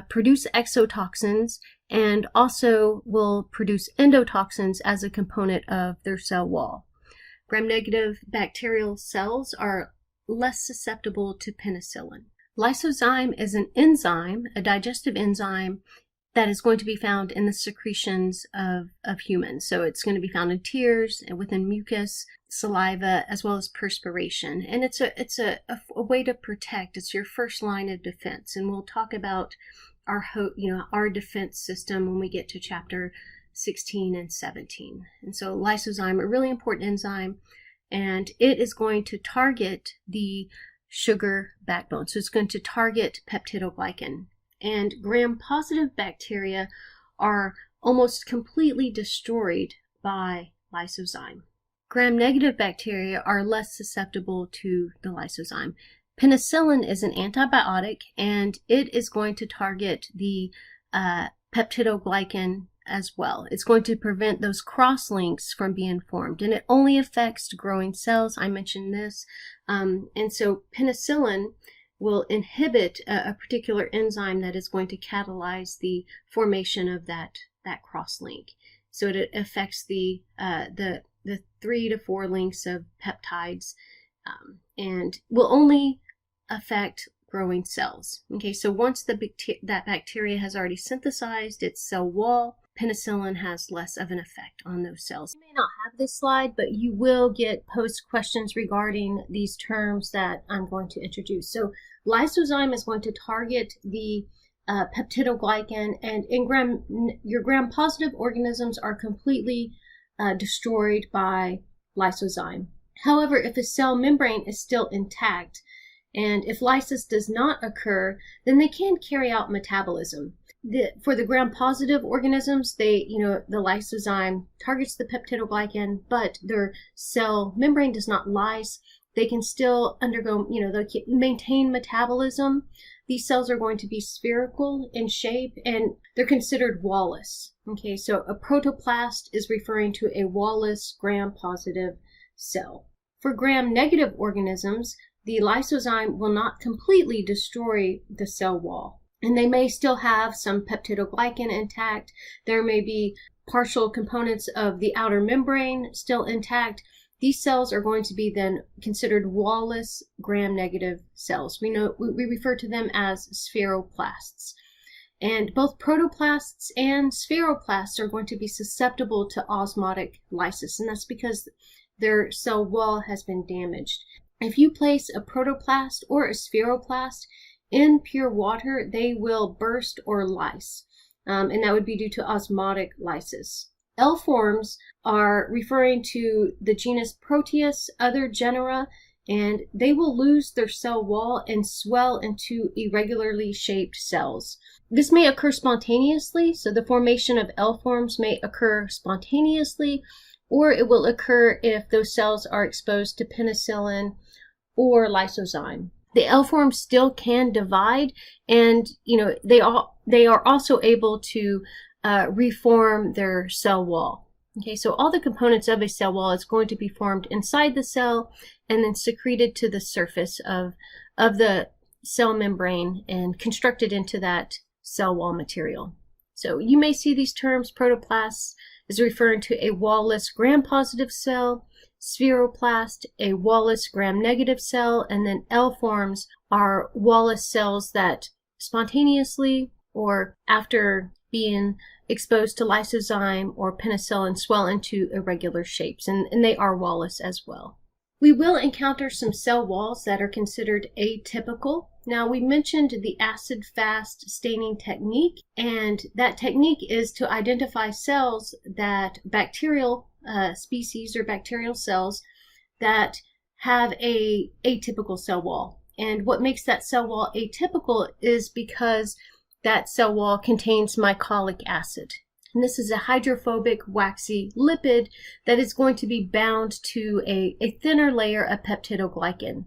produce exotoxins and also will produce endotoxins as a component of their cell wall. Gram-negative bacterial cells are less susceptible to penicillin. Lysozyme is an enzyme, a digestive enzyme, that is going to be found in the secretions of humans. So it's going to be found in tears and within mucus, saliva, as well as perspiration. And it's a way to protect. It's your first line of defense. And we'll talk about our defense system when we get to chapter 16 and 17. And so lysozyme, a really important enzyme, and it is going to target the sugar backbone. So it's going to target peptidoglycan. And gram-positive bacteria are almost completely destroyed by lysozyme. Gram-negative bacteria are less susceptible to the lysozyme. Penicillin is an antibiotic, and it is going to target the peptidoglycan as well. It's going to prevent those cross-links from being formed, and it only affects growing cells. I mentioned this. And so penicillin will inhibit a particular enzyme that is going to catalyze the formation of that cross-link. So it affects the 3 to 4 links of peptides, and will only affect growing cells. Okay, so once that bacteria has already synthesized its cell wall, penicillin has less of an effect on those cells. You may not have this slide, but you will get post questions regarding these terms that I'm going to introduce. So lysozyme is going to target the peptidoglycan, and your gram-positive organisms are completely destroyed by lysozyme. However, if a cell membrane is still intact, and if lysis does not occur, then they can carry out metabolism. For the gram-positive organisms, the lysozyme targets the peptidoglycan, but their cell membrane does not lyse. They can still undergo, they can maintain metabolism. These cells are going to be spherical in shape, and they're considered wall-less. Okay, so a protoplast is referring to a wall-less gram-positive cell. For gram-negative organisms, the lysozyme will not completely destroy the cell wall, and they may still have some peptidoglycan intact. There may be partial components of the outer membrane still intact. These cells are going to be then considered wall-less gram-negative cells. We refer to them as spheroplasts. And both protoplasts and spheroplasts are going to be susceptible to osmotic lysis, and that's because their cell wall has been damaged. If you place a protoplast or a spheroplast in pure water, they will burst or lyse, and that would be due to osmotic lysis. L forms are referring to the genus Proteus. Other genera and they will lose their cell wall and swell into irregularly shaped cells. This may occur spontaneously, so the formation of L forms may occur spontaneously, or it will occur if those cells are exposed to penicillin or lysozyme. The L forms still can divide, and they are also able to reform their cell wall. Okay, so all the components of a cell wall is going to be formed inside the cell and then secreted to the surface of the cell membrane and constructed into that cell wall material. So you may see these terms. Protoplast is referring to a wall-less gram-positive cell, spheroplast, a wall-less gram-negative cell, and then L forms are wall-less cells that spontaneously or after being exposed to lysozyme or penicillin swell into irregular shapes, and they are wall-less as well. We will encounter some cell walls that are considered atypical. Now, we mentioned the acid-fast staining technique, and that technique is to identify cells that bacterial species or bacterial cells that have a atypical cell wall. And what makes that cell wall atypical is because that cell wall contains mycolic acid. And this is a hydrophobic, waxy lipid that is going to be bound to a thinner layer of peptidoglycan.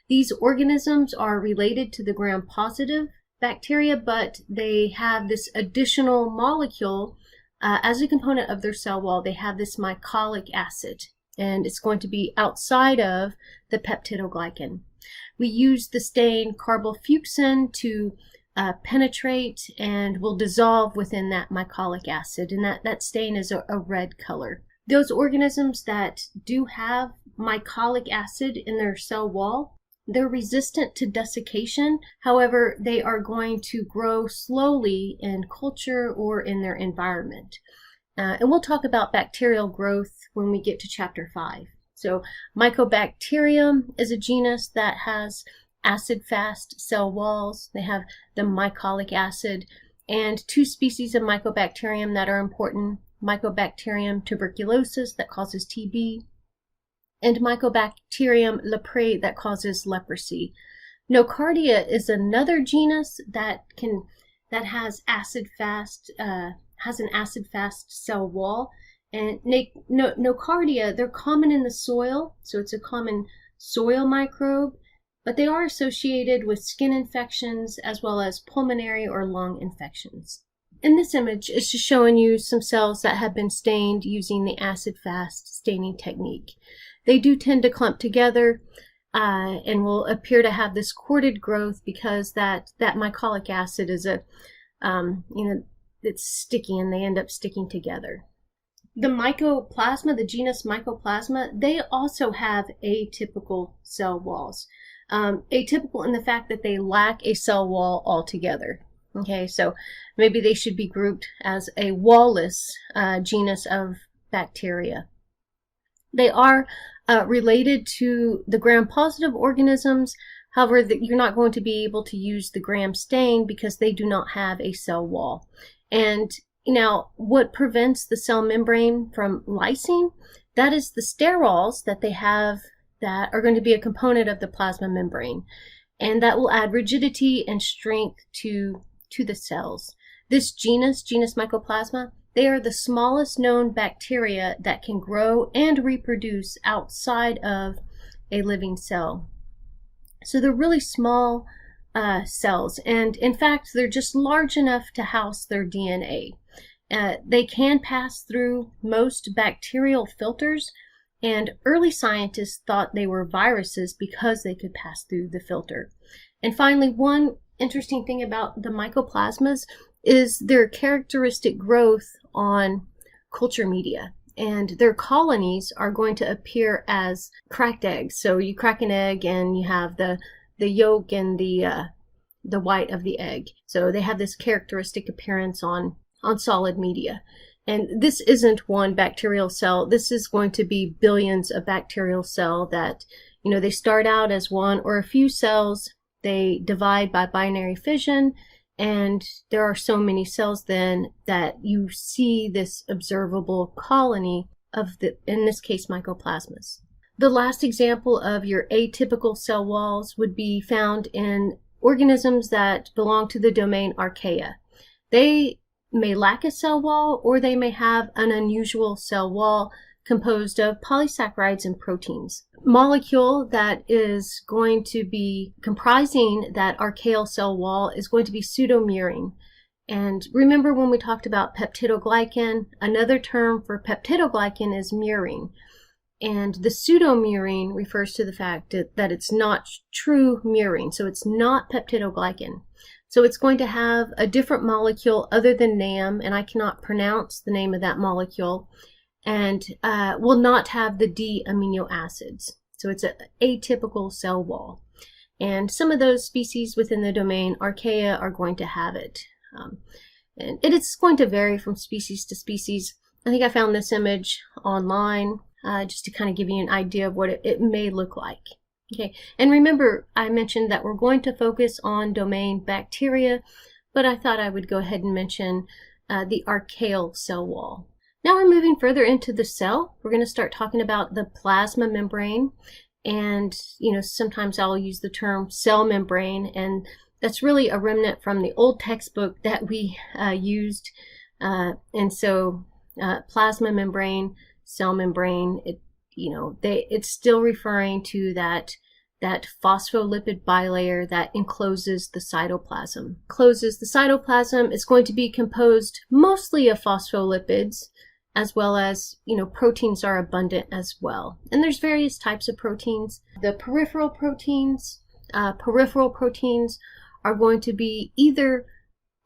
These organisms are related to the gram-positive bacteria, but they have this additional molecule as a component of their cell wall. They have this mycolic acid, and it's going to be outside of the peptidoglycan. We use the stain carbolfuchsin to penetrate and will dissolve within that mycolic acid, and that stain is a red color. Those organisms that do have mycolic acid in their cell wall, they're resistant to desiccation. However, they are going to grow slowly in culture or in their environment. And we'll talk about bacterial growth when we get to chapter 5. So Mycobacterium is a genus that has acid-fast cell walls. They have the mycolic acid, and two species of Mycobacterium that are important: Mycobacterium tuberculosis that causes TB, and Mycobacterium leprae that causes leprosy. Nocardia is another genus that has an acid-fast cell wall. And Nocardia, they're common in the soil, so it's a common soil microbe, but they are associated with skin infections as well as pulmonary or lung infections. In this image, it's just showing you some cells that have been stained using the acid-fast staining technique. They do tend to clump together and will appear to have this corded growth because that mycolic acid is it's sticky, and they end up sticking together. The Mycoplasma, the genus Mycoplasma, they also have atypical cell walls. Atypical in the fact that they lack a cell wall altogether. Okay, so maybe they should be grouped as a wall-less genus of bacteria. They are related to the gram-positive organisms. However, you're not going to be able to use the gram stain because they do not have a cell wall. And now, what prevents the cell membrane from lysing? That is the sterols that they have that are going to be a component of the plasma membrane. And that will add rigidity and strength to the cells. This genus Mycoplasma, they are the smallest known bacteria that can grow and reproduce outside of a living cell. So they're really small cells, and in fact, they're just large enough to house their DNA. They can pass through most bacterial filters, and early scientists thought they were viruses because they could pass through the filter. And finally, one interesting thing about the mycoplasmas is their characteristic growth on culture media. And their colonies are going to appear as cracked eggs. So you crack an egg and you have the yolk and the white of the egg. So they have this characteristic appearance on solid media. And this isn't one bacterial cell. This is going to be billions of bacterial cells that, they start out as one or a few cells. They divide by binary fission, and there are so many cells then that you see this observable colony of in this case, mycoplasmas. The last example of your atypical cell walls would be found in organisms that belong to the domain Archaea. They may lack a cell wall, or they may have an unusual cell wall composed of polysaccharides and proteins. Molecule that is going to be comprising that archaeal cell wall is going to be pseudomurine. And remember when we talked about peptidoglycan, another term for peptidoglycan is murine. And the pseudomurine refers to the fact that it's not true murine, so it's not peptidoglycan. So it's going to have a different molecule other than NAM, and I cannot pronounce the name of that molecule, and will not have the D amino acids. So it's an atypical cell wall. And some of those species within the domain Archaea are going to have it. And it's going to vary from species to species. I think I found this image online just to kind of give you an idea of what it may look like. Okay, and remember I mentioned that we're going to focus on domain bacteria, but I thought I would go ahead and mention the archaeal cell wall. Now we're moving further into the cell. We're going to start talking about the plasma membrane, and sometimes I'll use the term cell membrane, and that's really a remnant from the old textbook that we used, and so plasma membrane, cell membrane, it's still referring to that phospholipid bilayer that encloses the cytoplasm. It's going to be composed mostly of phospholipids, as well as, proteins are abundant as well. And there's various types of proteins. The peripheral proteins are going to be either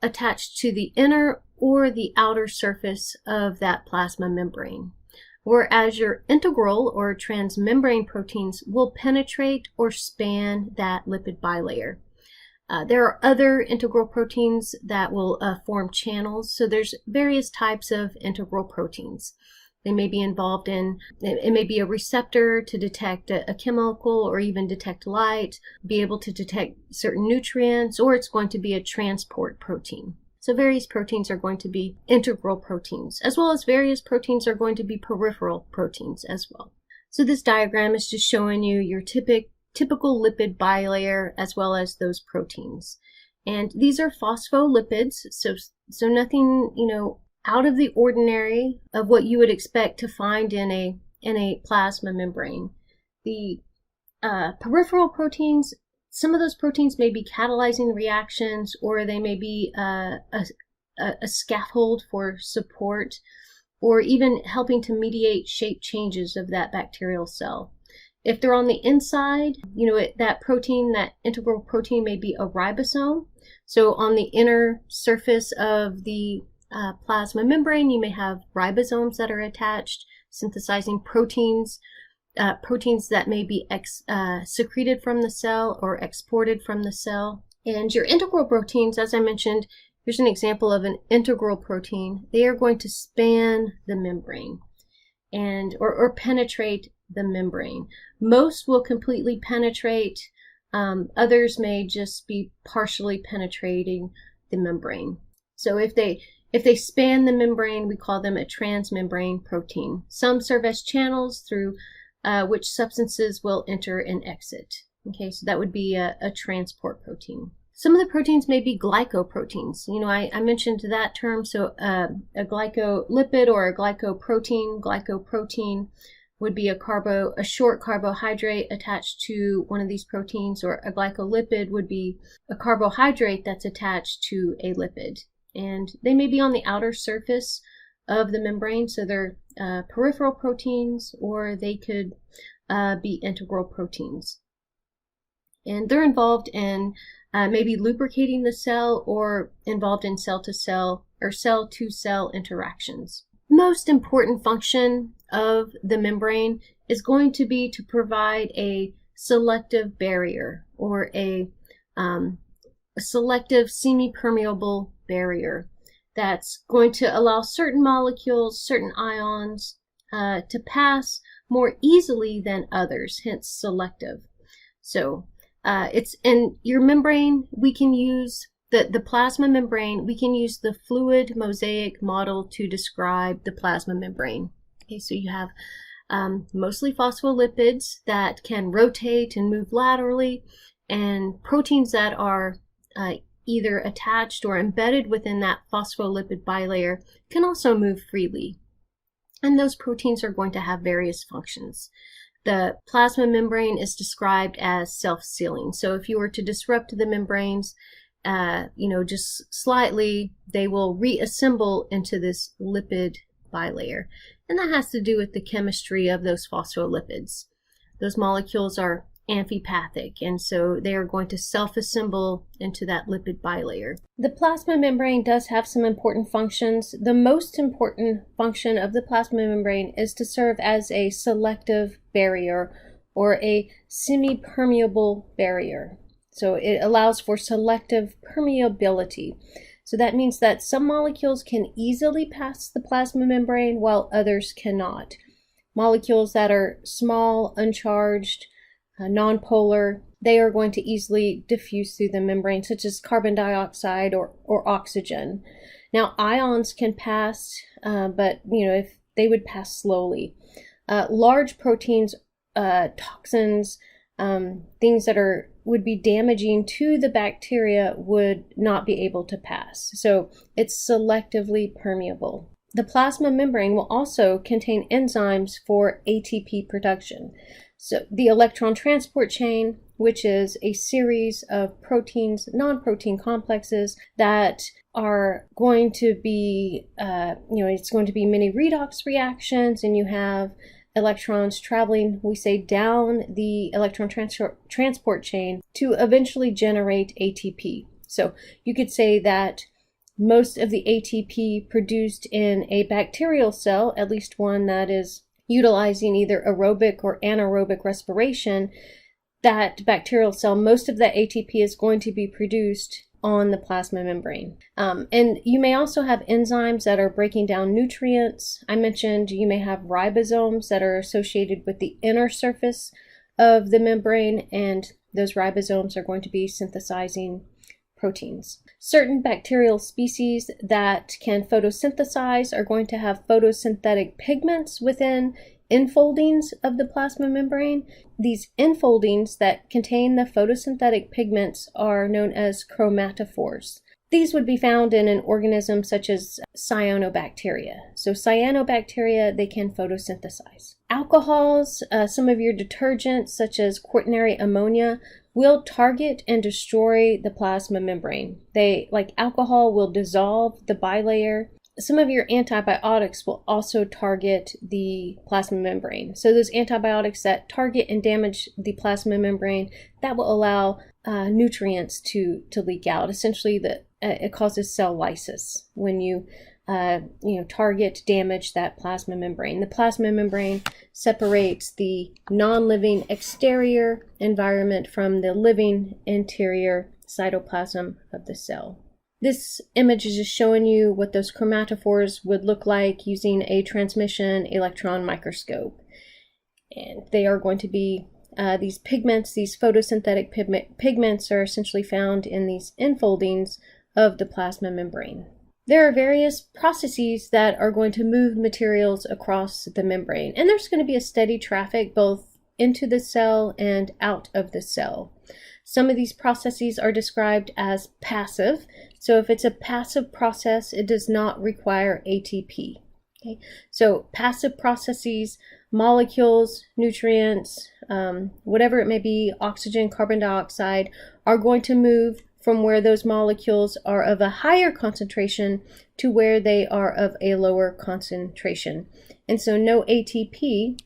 attached to the inner or the outer surface of that plasma membrane, whereas your integral or transmembrane proteins will penetrate or span that lipid bilayer. There are other integral proteins that will form channels, so there's various types of integral proteins. They may be involved in, it may be a receptor to detect a chemical or even detect light, be able to detect certain nutrients, or it's going to be a transport protein. So various proteins are going to be integral proteins, as well as various proteins are going to be peripheral proteins as well. So this diagram is just showing you your typical lipid bilayer as well as those proteins. And these are phospholipids, so nothing, out of the ordinary of what you would expect to find in a plasma membrane. The peripheral proteins, some of those proteins may be catalyzing reactions, or they may be a scaffold for support, or even helping to mediate shape changes of that bacterial cell. If they're on the inside, that protein, that integral protein may be a ribosome. So on the inner surface of the plasma membrane, you may have ribosomes that are attached, synthesizing proteins that may be secreted from the cell or exported from the cell. And your integral proteins, as I mentioned, here's an example of an integral protein. They are going to span the membrane or penetrate the membrane. Most will completely penetrate. Others may just be partially penetrating the membrane. So if they span the membrane, we call them a transmembrane protein. Some serve as channels through which substances will enter and exit. Okay, so that would be a transport protein. Some of the proteins may be glycoproteins. I mentioned that term, so a glycolipid or a glycoprotein. Glycoprotein would be a short carbohydrate attached to one of these proteins, or a glycolipid would be a carbohydrate that's attached to a lipid. And they may be on the outer surface of the membrane, so they're peripheral proteins, or they could be integral proteins. And they're involved in maybe lubricating the cell, or involved in cell-to-cell or cell-to-cell interactions. Most important function of the membrane is going to be to provide a selective barrier, or a selective semi-permeable barrier that's going to allow certain molecules, certain ions to pass more easily than others, hence selective. So it's in your membrane, we can use the plasma membrane, we can use the fluid mosaic model to describe the plasma membrane. Okay, so you have mostly phospholipids that can rotate and move laterally, and proteins that are either attached or embedded within that phospholipid bilayer can also move freely. And those proteins are going to have various functions. The plasma membrane is described as self-sealing. So if you were to disrupt the membranes, just slightly, they will reassemble into this lipid bilayer. And that has to do with the chemistry of those phospholipids. Those molecules are amphipathic, and so they are going to self-assemble into that lipid bilayer. The plasma membrane does have some important functions. The most important function of the plasma membrane is to serve as a selective barrier or a semi-permeable barrier. So it allows for selective permeability. So that means that some molecules can easily pass the plasma membrane while others cannot. Molecules that are small, uncharged, nonpolar, they are going to easily diffuse through the membrane, such as carbon dioxide or oxygen. Now, ions can pass, but if they would pass slowly. Large proteins, toxins, things that would be damaging to the bacteria would not be able to pass. So it's selectively permeable. The plasma membrane will also contain enzymes for ATP production. So the electron transport chain, which is a series of proteins, non-protein complexes that are going to be, it's going to be many redox reactions, and you have electrons traveling, we say, down the electron transport chain to eventually generate ATP. So you could say that most of the ATP produced in a bacterial cell, at least one that is utilizing either aerobic or anaerobic respiration, that bacterial cell, most of that ATP is going to be produced on the plasma membrane. And you may also have enzymes that are breaking down nutrients. I mentioned you may have ribosomes that are associated with the inner surface of the membrane, and those ribosomes are going to be synthesizing proteins. Certain bacterial species that can photosynthesize are going to have photosynthetic pigments within enfoldings of the plasma membrane. These enfoldings that contain the photosynthetic pigments are known as chromatophores. These would be found in an organism such as cyanobacteria. So cyanobacteria, they can photosynthesize. Alcohols, some of your detergents such as quaternary ammonia, will target and destroy the plasma membrane. Like alcohol, will dissolve the bilayer. Some of your antibiotics will also target the plasma membrane. So those antibiotics that target and damage the plasma membrane, that will allow nutrients to leak out. Essentially, it causes cell lysis when you target, damage that plasma membrane. The plasma membrane separates the non-living exterior environment from the living interior cytoplasm of the cell. This image is just showing you what those chromatophores would look like using a transmission electron microscope. And they are going to be these pigments, these photosynthetic pigments are essentially found in these enfoldings of the plasma membrane. There are various processes that are going to move materials across the membrane, and there's going to be a steady traffic both into the cell and out of the cell. Some of these processes are described as passive. So if it's a passive process, it does not require ATP. Okay? So passive processes, molecules, nutrients, whatever it may be, oxygen, carbon dioxide, are going to move from where those molecules are of a higher concentration to where they are of a lower concentration. And so no energy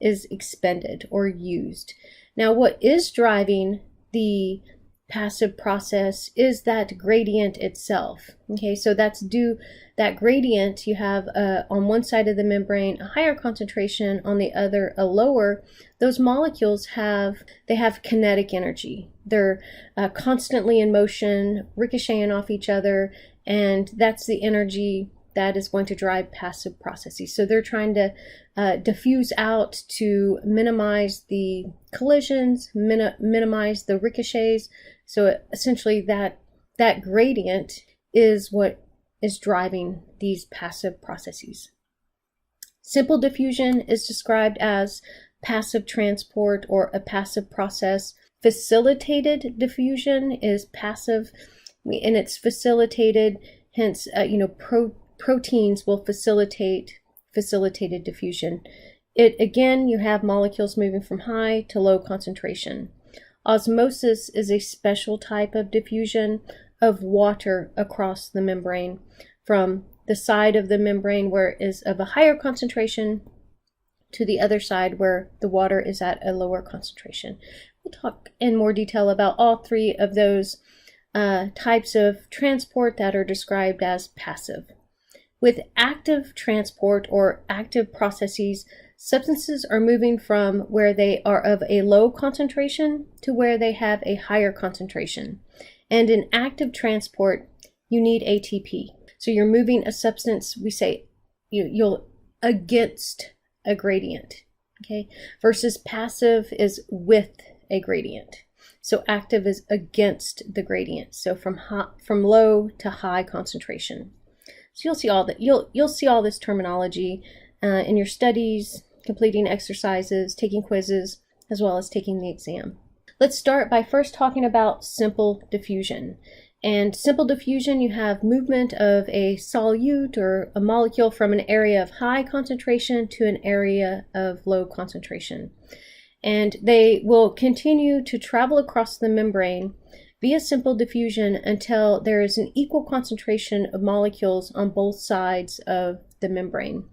is expended or used. Now, what is driving the passive process is that gradient itself. Okay, so that gradient, you have on one side of the membrane a higher concentration, on the other a lower. Those molecules have kinetic energy. They're constantly in motion, ricocheting off each other, and that's the energy that is going to drive passive processes. So they're trying to diffuse out to minimize the collisions, minimize the ricochets. So essentially that gradient is what is driving these passive processes. Simple diffusion is described as passive transport or a passive process. Facilitated diffusion is passive, and it's facilitated, hence, proteins will facilitated diffusion. Again, you have molecules moving from high to low concentration. Osmosis is a special type of diffusion of water across the membrane from the side of the membrane where it is of a higher concentration to the other side where the water is at a lower concentration. We'll talk in more detail about all three of those types of transport that are described as passive. With active transport or active processes, substances are moving from where they are of a low concentration to where they have a higher concentration. And in active transport, you need ATP. So you're moving a substance, we say, you'll against a gradient, okay? Versus passive is with a gradient. So active is against the gradient. So from low to high concentration. So you'll see all this terminology in your studies, completing exercises, taking quizzes, as well as taking the exam. Let's start by first talking about simple diffusion. And simple diffusion, you have movement of a solute or a molecule from an area of high concentration to an area of low concentration. And they will continue to travel across the membrane via simple diffusion until there is an equal concentration of molecules on both sides of the membrane.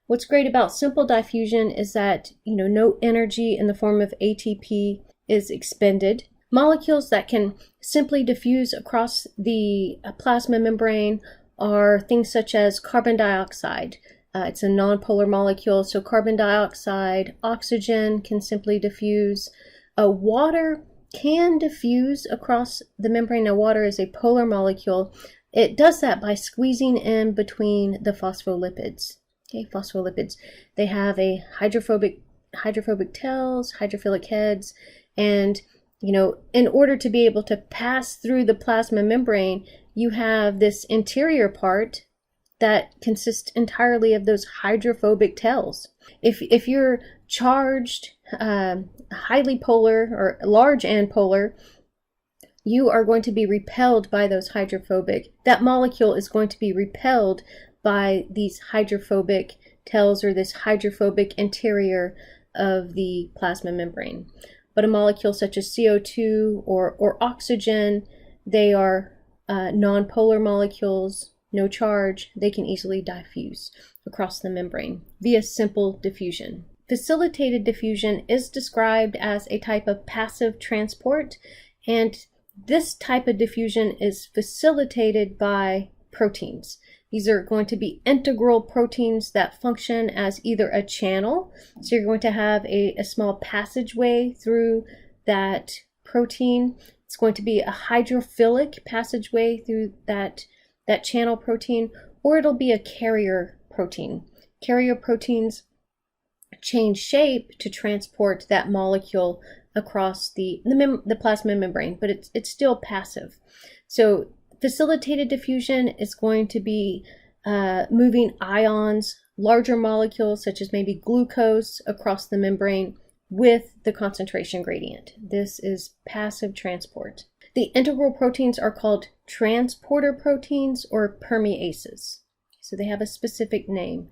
What's great about simple diffusion is that no energy in the form of ATP is expended. Molecules that can simply diffuse across the plasma membrane are things such as carbon dioxide. It's a nonpolar molecule, so carbon dioxide, oxygen can simply diffuse. Water can diffuse across the membrane. Now, water is a polar molecule. It does that by squeezing in between the phospholipids. Okay, phospholipids. They have a hydrophobic tails, hydrophilic heads, and in order to be able to pass through the plasma membrane, you have this interior part that consists entirely of those hydrophobic tails. If you're charged, highly polar or large and polar, you are going to be repelled by those hydrophobic. That molecule is going to be repelled by these hydrophobic tails or this hydrophobic interior of the plasma membrane. But a molecule such as CO2 or oxygen, they are nonpolar molecules, no charge. They can easily diffuse across the membrane via simple diffusion. Facilitated diffusion is described as a type of passive transport, and this type of diffusion is facilitated by proteins. These are going to be integral proteins that function as either a channel, so you're going to have a small passageway through that protein. It's going to be a hydrophilic passageway through that channel protein, or it'll be a carrier protein. Carrier proteins change shape to transport that molecule across the plasma membrane, but it's still passive. So facilitated diffusion is going to be moving ions, larger molecules such as maybe glucose across the membrane with the concentration gradient. This is passive transport. The integral proteins are called transporter proteins or permeases. So they have a specific name.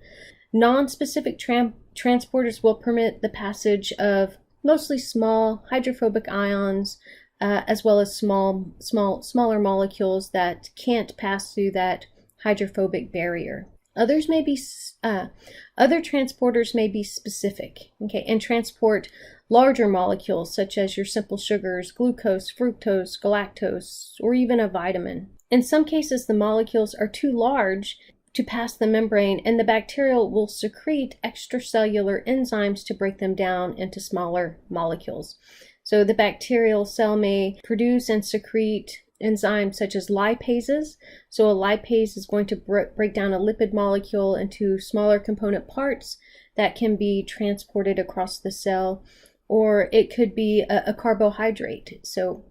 Non-specific transporters will permit the passage of mostly small hydrophobic ions, as well as smaller molecules that can't pass through that hydrophobic barrier. Other transporters may be specific, okay, and transport larger molecules such as your simple sugars, glucose, fructose, galactose, or even a vitamin. In some cases, the molecules are too large to pass the membrane, and the bacterial will secrete extracellular enzymes to break them down into smaller molecules. So the bacterial cell may produce and secrete enzymes such as lipases. So a lipase is going to break down a lipid molecule into smaller component parts that can be transported across the cell, or it could be a carbohydrate. So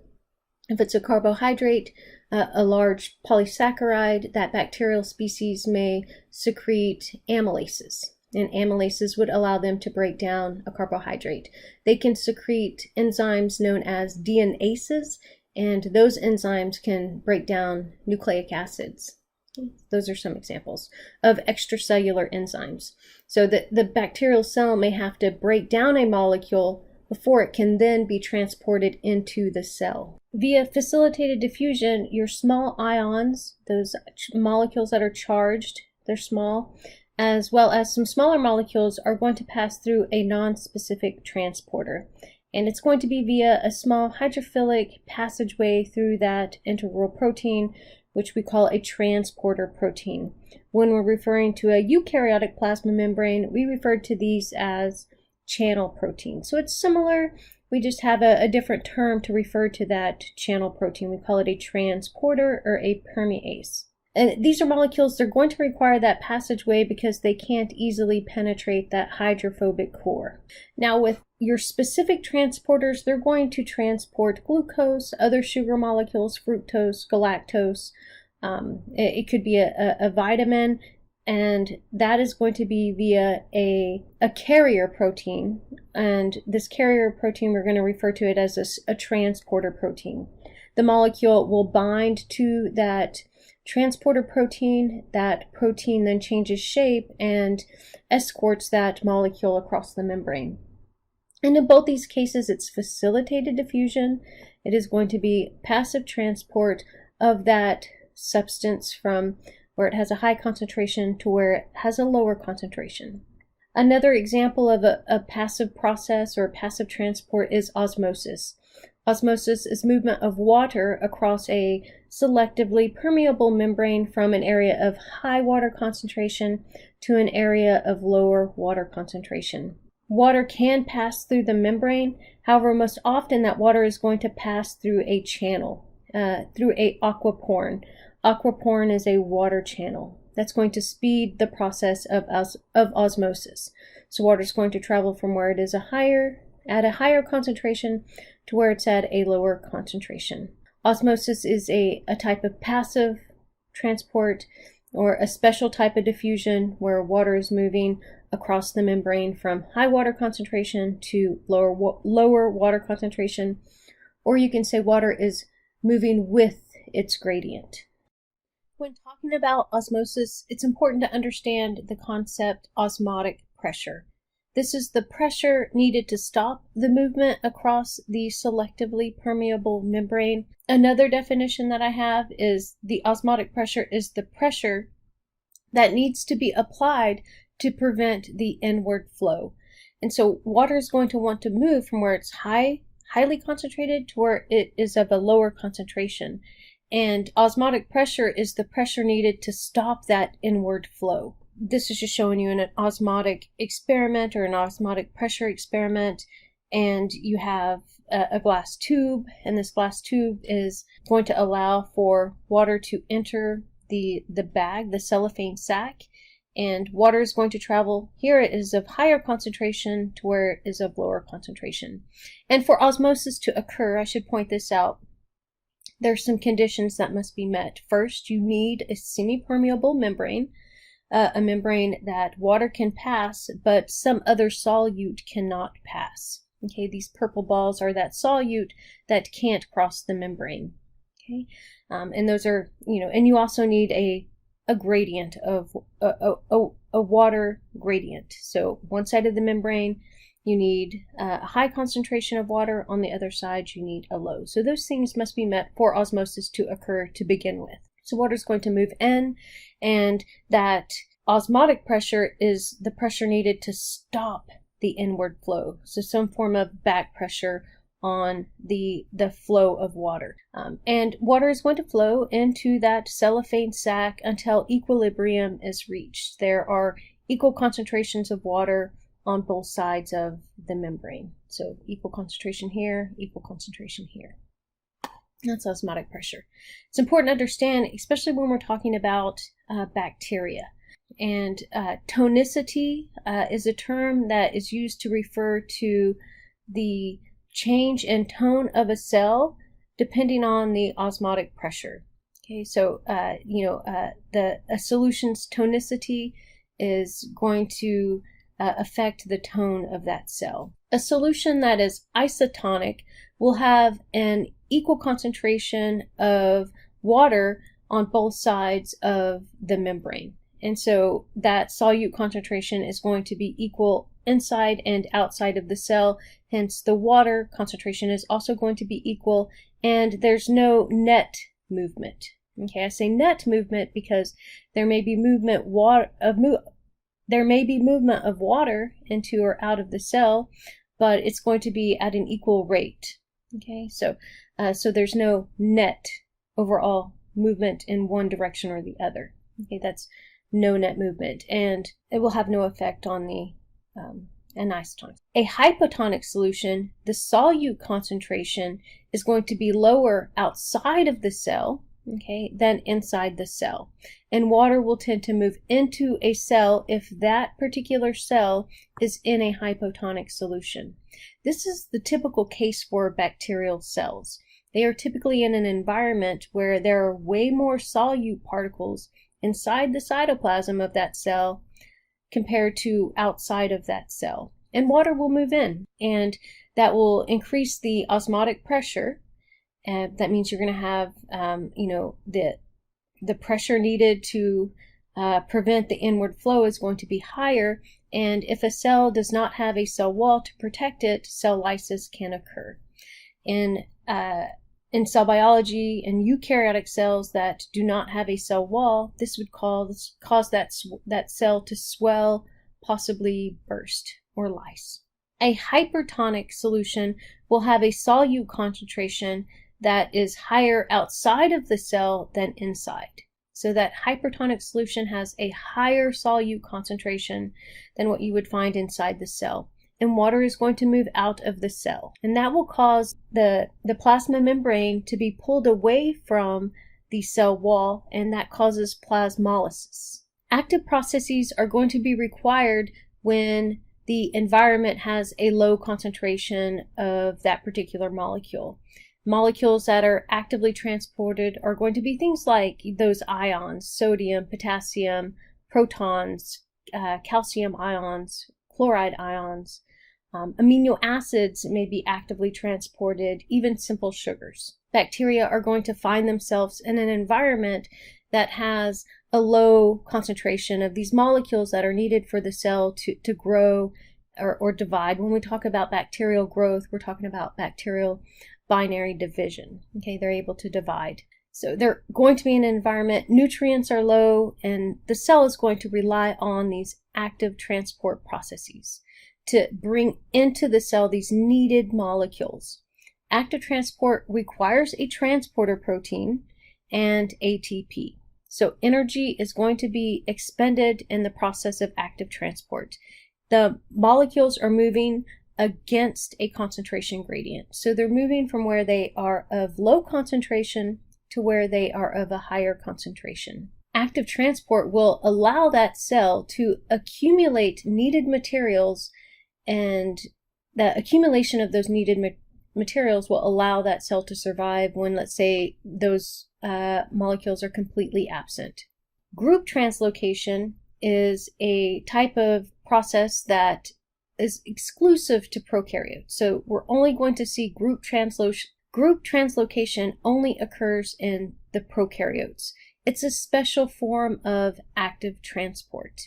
if it's a carbohydrate, a large polysaccharide, that bacterial species may secrete amylases. and amylases would allow them to break down a carbohydrate. They can secrete enzymes known as DNases, and those enzymes can break down nucleic acids. Those are some examples of extracellular enzymes. So the bacterial cell may have to break down a molecule before it can then be transported into the cell. Via facilitated diffusion, your small ions, those molecules that are charged, they're small, as well as some smaller molecules, are going to pass through a non-specific transporter. And it's going to be via a small hydrophilic passageway through that integral protein, which we call a transporter protein. When we're referring to a eukaryotic plasma membrane, we refer to these as channel protein. So it's similar, we just have a different term to refer to that channel protein. We call it a transporter or a permease. And these are molecules, they're going to require that passageway because they can't easily penetrate that hydrophobic core. Now with your specific transporters, they're going to transport glucose, other sugar molecules, fructose, galactose. It could be a vitamin, and that is going to be via a carrier protein. And this carrier protein, we're going to refer to it as a transporter protein. The molecule will bind to that transporter protein. That protein then changes shape and escorts that molecule across the membrane. And in both these cases, it's facilitated diffusion. It is going to be passive transport of that substance from where it has a high concentration to where it has a lower concentration. Another example of a passive process or passive transport is osmosis. Osmosis is movement of water across a selectively permeable membrane from an area of high water concentration to an area of lower water concentration. Water can pass through the membrane. However, most often that water is going to pass through a channel, through a aquaporn. Aquaporn is a water channel. That's going to speed the process of osmosis. So water is going to travel from where it is at a higher concentration to where it's at a lower concentration. Osmosis is a type of passive transport or a special type of diffusion where water is moving across the membrane from high water concentration to lower water concentration, or you can say water is moving with its gradient. When talking about osmosis, it's important to understand the concept osmotic pressure. This is the pressure needed to stop the movement across the selectively permeable membrane. Another definition that I have is the osmotic pressure is the pressure that needs to be applied to prevent the inward flow. And so water is going to want to move from where it's highly concentrated to where it is of a lower concentration. And osmotic pressure is the pressure needed to stop that inward flow. This is just showing you an osmotic experiment or an osmotic pressure experiment. And you have a glass tube, and this glass tube is going to allow for water to enter the bag, the cellophane sac, and water is going to travel. Here it is of higher concentration to where it is of lower concentration. And for osmosis to occur, I should point this out, there's some conditions that must be met. First, you need a semi-permeable membrane, a membrane that water can pass, but some other solute cannot pass. Okay, these purple balls are that solute that can't cross the membrane. Okay, and those are, and you also need a gradient of a water gradient. So one side of the membrane, you need a high concentration of water. On the other side, you need a low. So those things must be met for osmosis to occur to begin with. So water is going to move in, and that osmotic pressure is the pressure needed to stop the inward flow. So some form of back pressure on the flow of water. And water is going to flow into that cellophane sac until equilibrium is reached. There are equal concentrations of water on both sides of the membrane. So equal concentration here, equal concentration here. That's osmotic pressure. It's important to understand, especially when we're talking about bacteria. And tonicity is a term that is used to refer to the change in tone of a cell depending on the osmotic pressure. Okay, so a solution's tonicity is going to affect the tone of that cell. A solution that is isotonic will have an equal concentration of water on both sides of the membrane. And so that solute concentration is going to be equal inside and outside of the cell. Hence, the water concentration is also going to be equal, and there's no net movement. Okay, I say net movement because there may be movement of water into or out of the cell, but it's going to be at an equal rate. Okay, so there's no net overall movement in one direction or the other. Okay, that's no net movement, and it will have no effect on the anisotonic. A hypotonic solution, the solute concentration is going to be lower outside of the cell, okay, than inside the cell. And water will tend to move into a cell if that particular cell is in a hypotonic solution. This is the typical case for bacterial cells. They are typically in an environment where there are way more solute particles inside the cytoplasm of that cell compared to outside of that cell. And water will move in, and that will increase the osmotic pressure. And that means you're going to have, the pressure needed to prevent the inward flow is going to be higher. And if a cell does not have a cell wall to protect it, cell lysis can occur. In cell biology, in eukaryotic cells that do not have a cell wall, this would cause that cell to swell, possibly burst or lyse. A hypertonic solution will have a solute concentration that is higher outside of the cell than inside. So that hypertonic solution has a higher solute concentration than what you would find inside the cell. And water is going to move out of the cell. And that will cause the plasma membrane to be pulled away from the cell wall, and that causes plasmolysis. Active processes are going to be required when the environment has a low concentration of that particular molecule. Molecules that are actively transported are going to be things like those ions, sodium, potassium, protons, calcium ions, chloride ions. Amino acids may be actively transported, even simple sugars. Bacteria are going to find themselves in an environment that has a low concentration of these molecules that are needed for the cell to grow or divide. When we talk about bacterial growth, we're talking about bacterial binary division. Okay, they're able to divide. So they're going to be in an environment, nutrients are low, and the cell is going to rely on these active transport processes to bring into the cell these needed molecules. Active transport requires a transporter protein and ATP. So energy is going to be expended in the process of active transport. The molecules are moving against a concentration gradient. So they're moving from where they are of low concentration to where they are of a higher concentration. Active transport will allow that cell to accumulate needed materials, and the accumulation of those needed materials will allow that cell to survive when, let's say, those molecules are completely absent. Group translocation is a type of process that is exclusive to prokaryotes. So we're only going to see group translocation only occurs in the prokaryotes. It's a special form of active transport.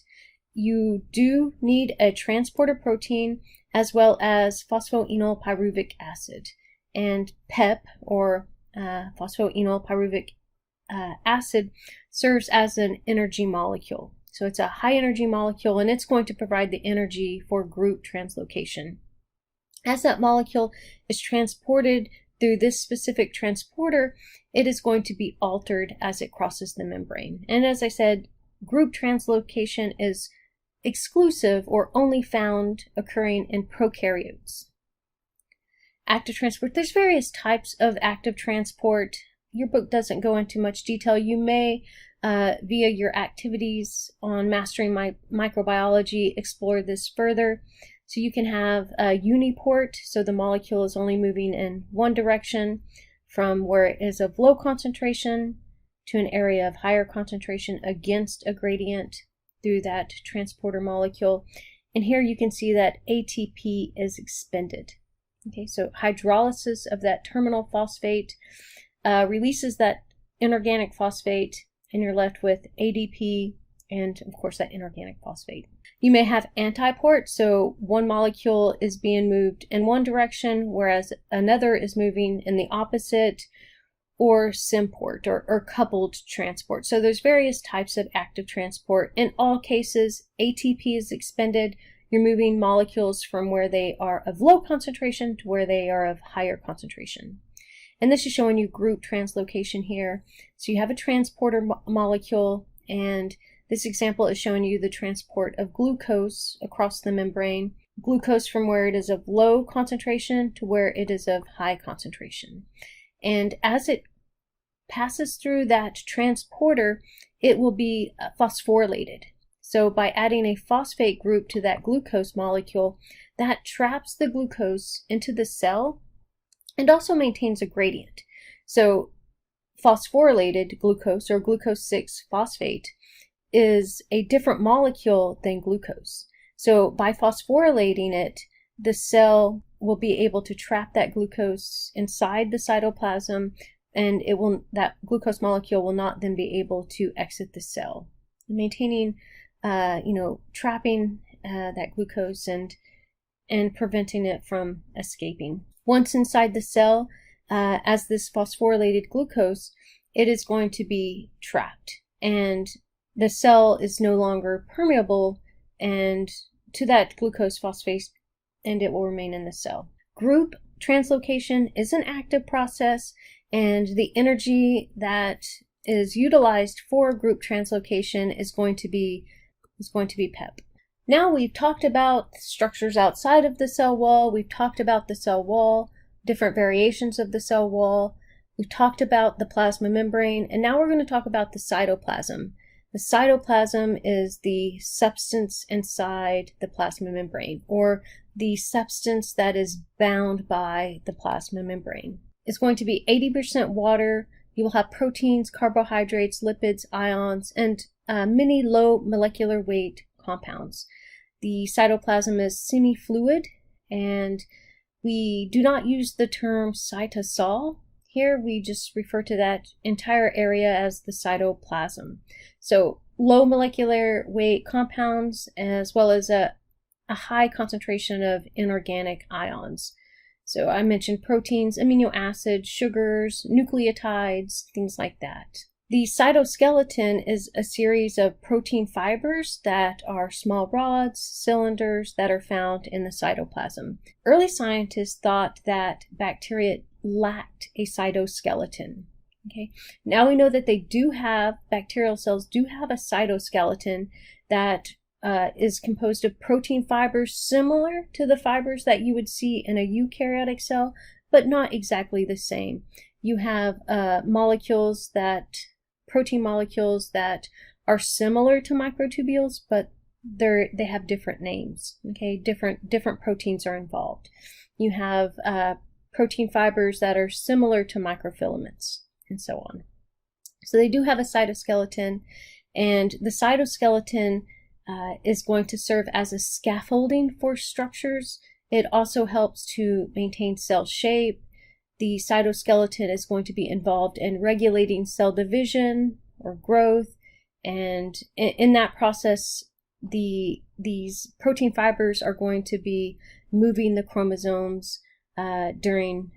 You do need a transporter protein as well as phosphoenolpyruvic acid. And PEP, or phosphoenolpyruvic acid, serves as an energy molecule. So it's a high energy molecule, and it's going to provide the energy for group translocation. As that molecule is transported through this specific transporter, it is going to be altered as it crosses the membrane. And as I said, group translocation is exclusive or only found occurring in prokaryotes. Active transport, there's various types of active transport. Your book doesn't go into much detail. You may, via your activities on Mastering Microbiology, explore this further. So you can have a uniport, so the molecule is only moving in one direction from where it is of low concentration to an area of higher concentration against a gradient. through that transporter molecule. And here you can see that ATP is expended. Okay, so hydrolysis of that terminal phosphate releases that inorganic phosphate, and you're left with ADP and, of course, that inorganic phosphate. You may have antiport, so one molecule is being moved in one direction, whereas another is moving in the opposite, or symport, or coupled transport. So there's various types of active transport. In all cases, ATP is expended. You're moving molecules from where they are of low concentration to where they are of higher concentration. And this is showing you group translocation here. So you have a transporter molecule, and this example is showing you the transport of glucose across the membrane. Glucose from where it is of low concentration to where it is of high concentration. And as it passes through that transporter, it will be phosphorylated. So by adding a phosphate group to that glucose molecule, that traps the glucose into the cell and also maintains a gradient. So phosphorylated glucose, or glucose 6-phosphate, is a different molecule than glucose. So by phosphorylating it, the cell will be able to trap that glucose inside the cytoplasm, and that glucose molecule will not then be able to exit the cell, maintaining, trapping that glucose and preventing it from escaping. Once inside the cell, as this phosphorylated glucose, it is going to be trapped, and the cell is no longer permeable and to that glucose phosphate, and it will remain in the cell. Group translocation is an active process, and the energy that is utilized for group translocation is going to be PEP. Now we've talked about structures outside of the cell wall, we've talked about the cell wall, different variations of the cell wall, we've talked about the plasma membrane, and now we're going to talk about the cytoplasm. The cytoplasm is the substance inside the plasma membrane, or the substance that is bound by the plasma membrane. It's going to be 80% water. You will have proteins, carbohydrates, lipids, ions, and many low molecular weight compounds. The cytoplasm is semi-fluid, and we do not use the term cytosol. Here we just refer to that entire area as the cytoplasm. So low molecular weight compounds, as well as a high concentration of inorganic ions. So I mentioned proteins, amino acids, sugars, nucleotides, things like that. The cytoskeleton is a series of protein fibers that are small rods, cylinders that are found in the cytoplasm. Early scientists thought that bacteria lacked a cytoskeleton. Okay, now we know that bacterial cells do have a cytoskeleton that is composed of protein fibers similar to the fibers that you would see in a eukaryotic cell, but not exactly the same. You have protein molecules that are similar to microtubules, but they have different names. Okay, different proteins are involved. You have protein fibers that are similar to microfilaments, and so on. So they do have a cytoskeleton, and the cytoskeleton is going to serve as a scaffolding for structures. It also helps to maintain cell shape. The cytoskeleton is going to be involved in regulating cell division or growth, and in that process, these protein fibers are going to be moving the chromosomes during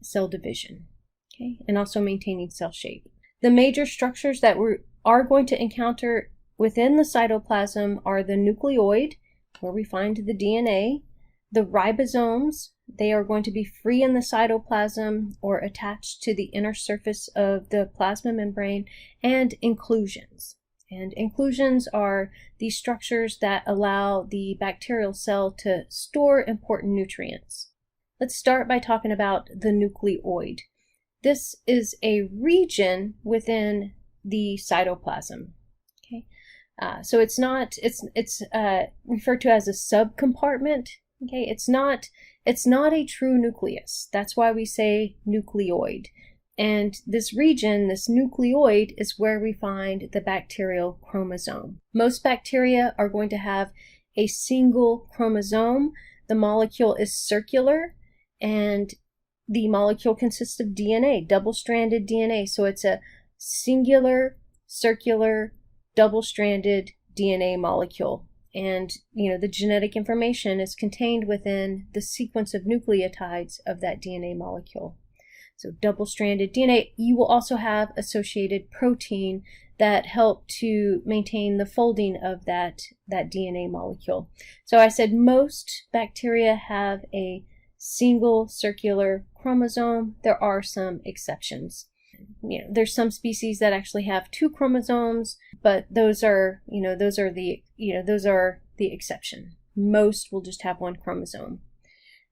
cell division, okay, and also maintaining cell shape. The major structures that we are going to encounter within the cytoplasm are the nucleoid, where we find the DNA, the ribosomes. They are going to be free in the cytoplasm or attached to the inner surface of the plasma membrane, and inclusions. And inclusions are the structures that allow the bacterial cell to store important nutrients. Let's start by talking about the nucleoid. This is a region within the cytoplasm. Okay, so it's referred to as a subcompartment. Okay, it's not a true nucleus. That's why we say nucleoid. And this region, this nucleoid, is where we find the bacterial chromosome. Most bacteria are going to have a single chromosome. The molecule is circular, and the molecule consists of DNA, double-stranded DNA. So it's a singular, circular, double-stranded DNA molecule. And, the genetic information is contained within the sequence of nucleotides of that DNA molecule. So double-stranded DNA. You will also have associated protein that help to maintain the folding of that DNA molecule. So I said most bacteria have a single circular chromosome. There are some exceptions. There's some species that actually have 2 chromosomes, but those are the exception. Most will just have 1 chromosome.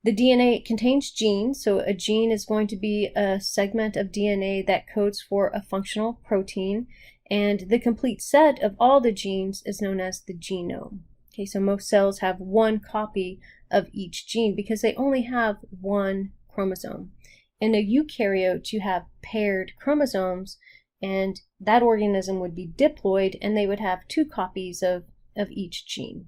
The DNA contains genes, so a gene is going to be a segment of DNA that codes for a functional protein, and the complete set of all the genes is known as the genome. Okay, so most cells have 1 copy of each gene because they only have 1 chromosome. In a eukaryote, you have paired chromosomes, and that organism would be diploid, and they would have 2 copies of each gene.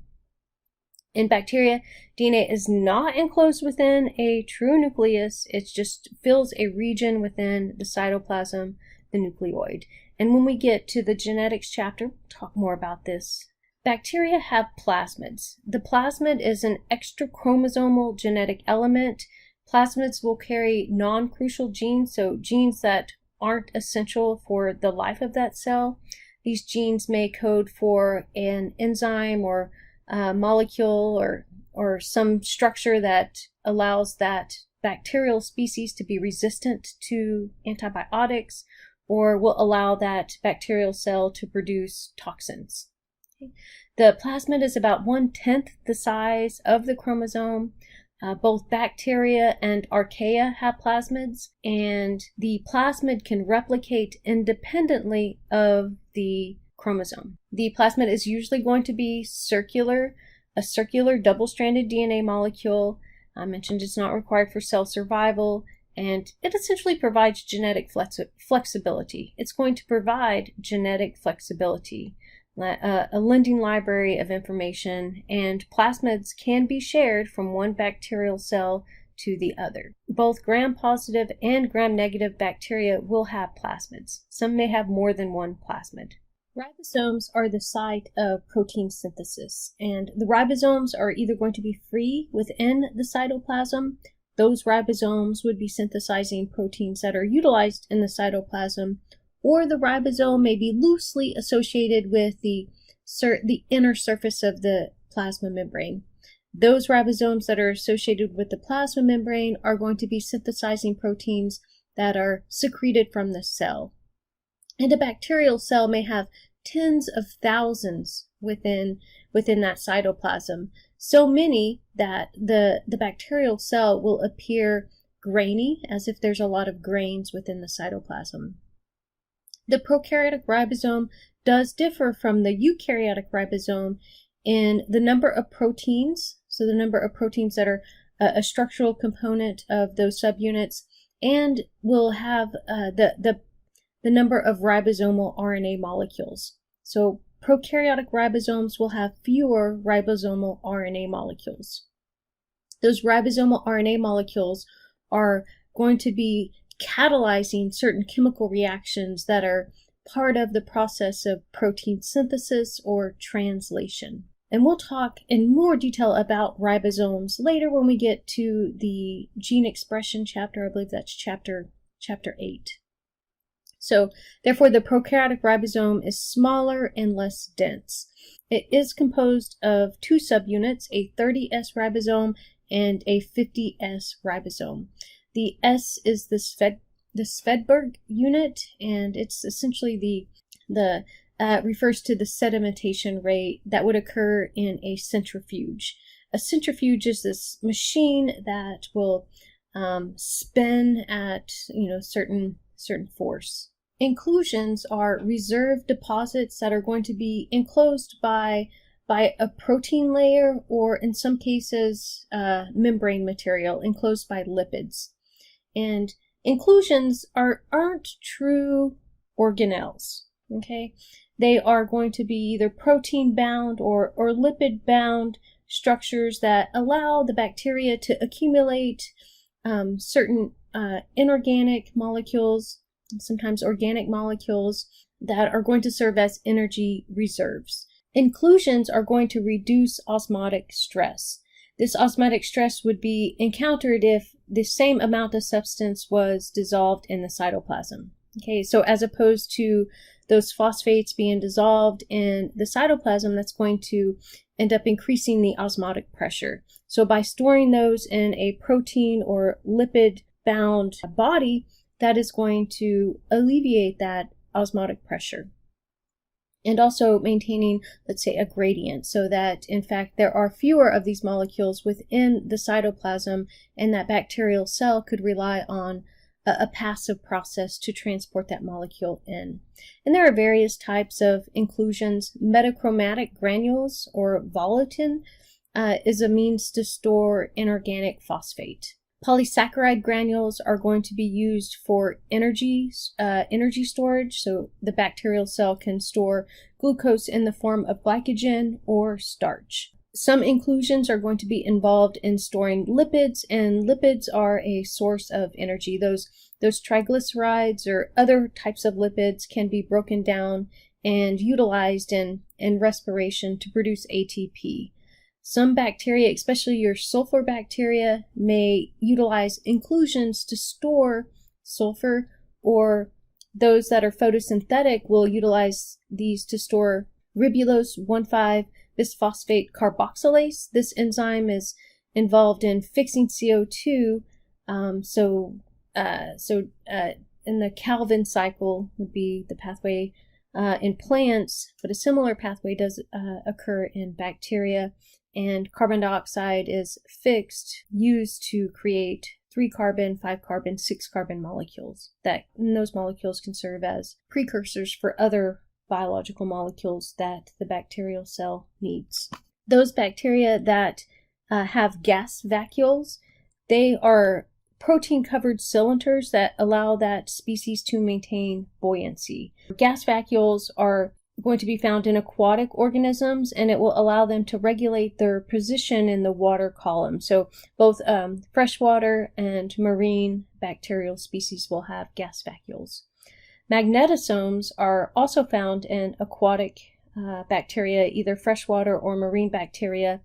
In bacteria, DNA is not enclosed within a true nucleus. It just fills a region within the cytoplasm, the nucleoid. And when we get to the genetics chapter, we'll talk more about this. Bacteria have plasmids. The plasmid is an extra chromosomal genetic element. Plasmids will carry non-crucial genes, so genes that aren't essential for the life of that cell. These genes may code for an enzyme or molecule or some structure that allows that bacterial species to be resistant to antibiotics, or will allow that bacterial cell to produce toxins. Okay. The plasmid is about 1/10 the size of the chromosome. Both bacteria and archaea have plasmids, and the plasmid can replicate independently of the chromosome. The plasmid is usually going to be circular, a circular double-stranded DNA molecule. I mentioned it's not required for cell survival, and it essentially provides genetic flexibility. It's going to provide genetic flexibility, a lending library of information, and plasmids can be shared from one bacterial cell to the other. Both gram-positive and gram-negative bacteria will have plasmids. Some may have more than one plasmid. Ribosomes are the site of protein synthesis, and the ribosomes are either going to be free within the cytoplasm. Those ribosomes would be synthesizing proteins that are utilized in the cytoplasm, or the ribosome may be loosely associated with the inner surface of the plasma membrane. Those ribosomes that are associated with the plasma membrane are going to be synthesizing proteins that are secreted from the cell. And a bacterial cell may have tens of thousands within that cytoplasm, so many that the bacterial cell will appear grainy, as if there's a lot of grains within the cytoplasm. The prokaryotic ribosome does differ from the eukaryotic ribosome in the number of proteins, so the number of proteins that are a structural component of those subunits, and will have the number of ribosomal RNA molecules. So prokaryotic ribosomes will have fewer ribosomal RNA molecules. Those ribosomal RNA molecules are going to be catalyzing certain chemical reactions that are part of the process of protein synthesis or translation. And we'll talk in more detail about ribosomes later when we get to the gene expression chapter. I believe that's chapter 8. So, therefore, the prokaryotic ribosome is smaller and less dense. It is composed of 2 subunits, a 30S ribosome and a 50S ribosome. The S is the Svedberg unit, and it's essentially refers to the sedimentation rate that would occur in a centrifuge. A centrifuge is this machine that will spin at certain force. Inclusions are reserved deposits that are going to be enclosed by a protein layer, or in some cases membrane material enclosed by lipids. And Inclusions aren't true organelles, okay? They are going to be either protein-bound or lipid-bound structures that allow the bacteria to accumulate certain inorganic molecules, sometimes organic molecules, that are going to serve as energy reserves. Inclusions are going to reduce osmotic stress. This osmotic stress would be encountered if the same amount of substance was dissolved in the cytoplasm. Okay, so as opposed to those phosphates being dissolved in the cytoplasm, that's going to end up increasing the osmotic pressure. So by storing those in a protein or lipid-bound body, that is going to alleviate that osmotic pressure. And also maintaining, let's say, a gradient, so that in fact there are fewer of these molecules within the cytoplasm, and that bacterial cell could rely on a passive process to transport that molecule in. And there are various types of inclusions. Metachromatic granules, or volutin, is a means to store inorganic phosphate. Polysaccharide granules are going to be used for energy storage, so the bacterial cell can store glucose in the form of glycogen or starch. Some inclusions are going to be involved in storing lipids, and lipids are a source of energy. Those triglycerides or other types of lipids can be broken down and utilized in respiration to produce ATP. Some bacteria, especially your sulfur bacteria, may utilize inclusions to store sulfur, or those that are photosynthetic will utilize these to store ribulose 1,5-bisphosphate carboxylase. This enzyme is involved in fixing CO2. In the Calvin cycle would be the pathway in plants, but a similar pathway does occur in bacteria. And carbon dioxide is fixed, used to create 3-carbon, 5-carbon, 6-carbon molecules. Those molecules can serve as precursors for other biological molecules that the bacterial cell needs. Those bacteria that have gas vacuoles, they are protein-covered cylinders that allow that species to maintain buoyancy. Gas vacuoles are going to be found in aquatic organisms, and it will allow them to regulate their position in the water column. So both freshwater and marine bacterial species will have gas vacuoles. Magnetosomes are also found in aquatic bacteria, either freshwater or marine bacteria,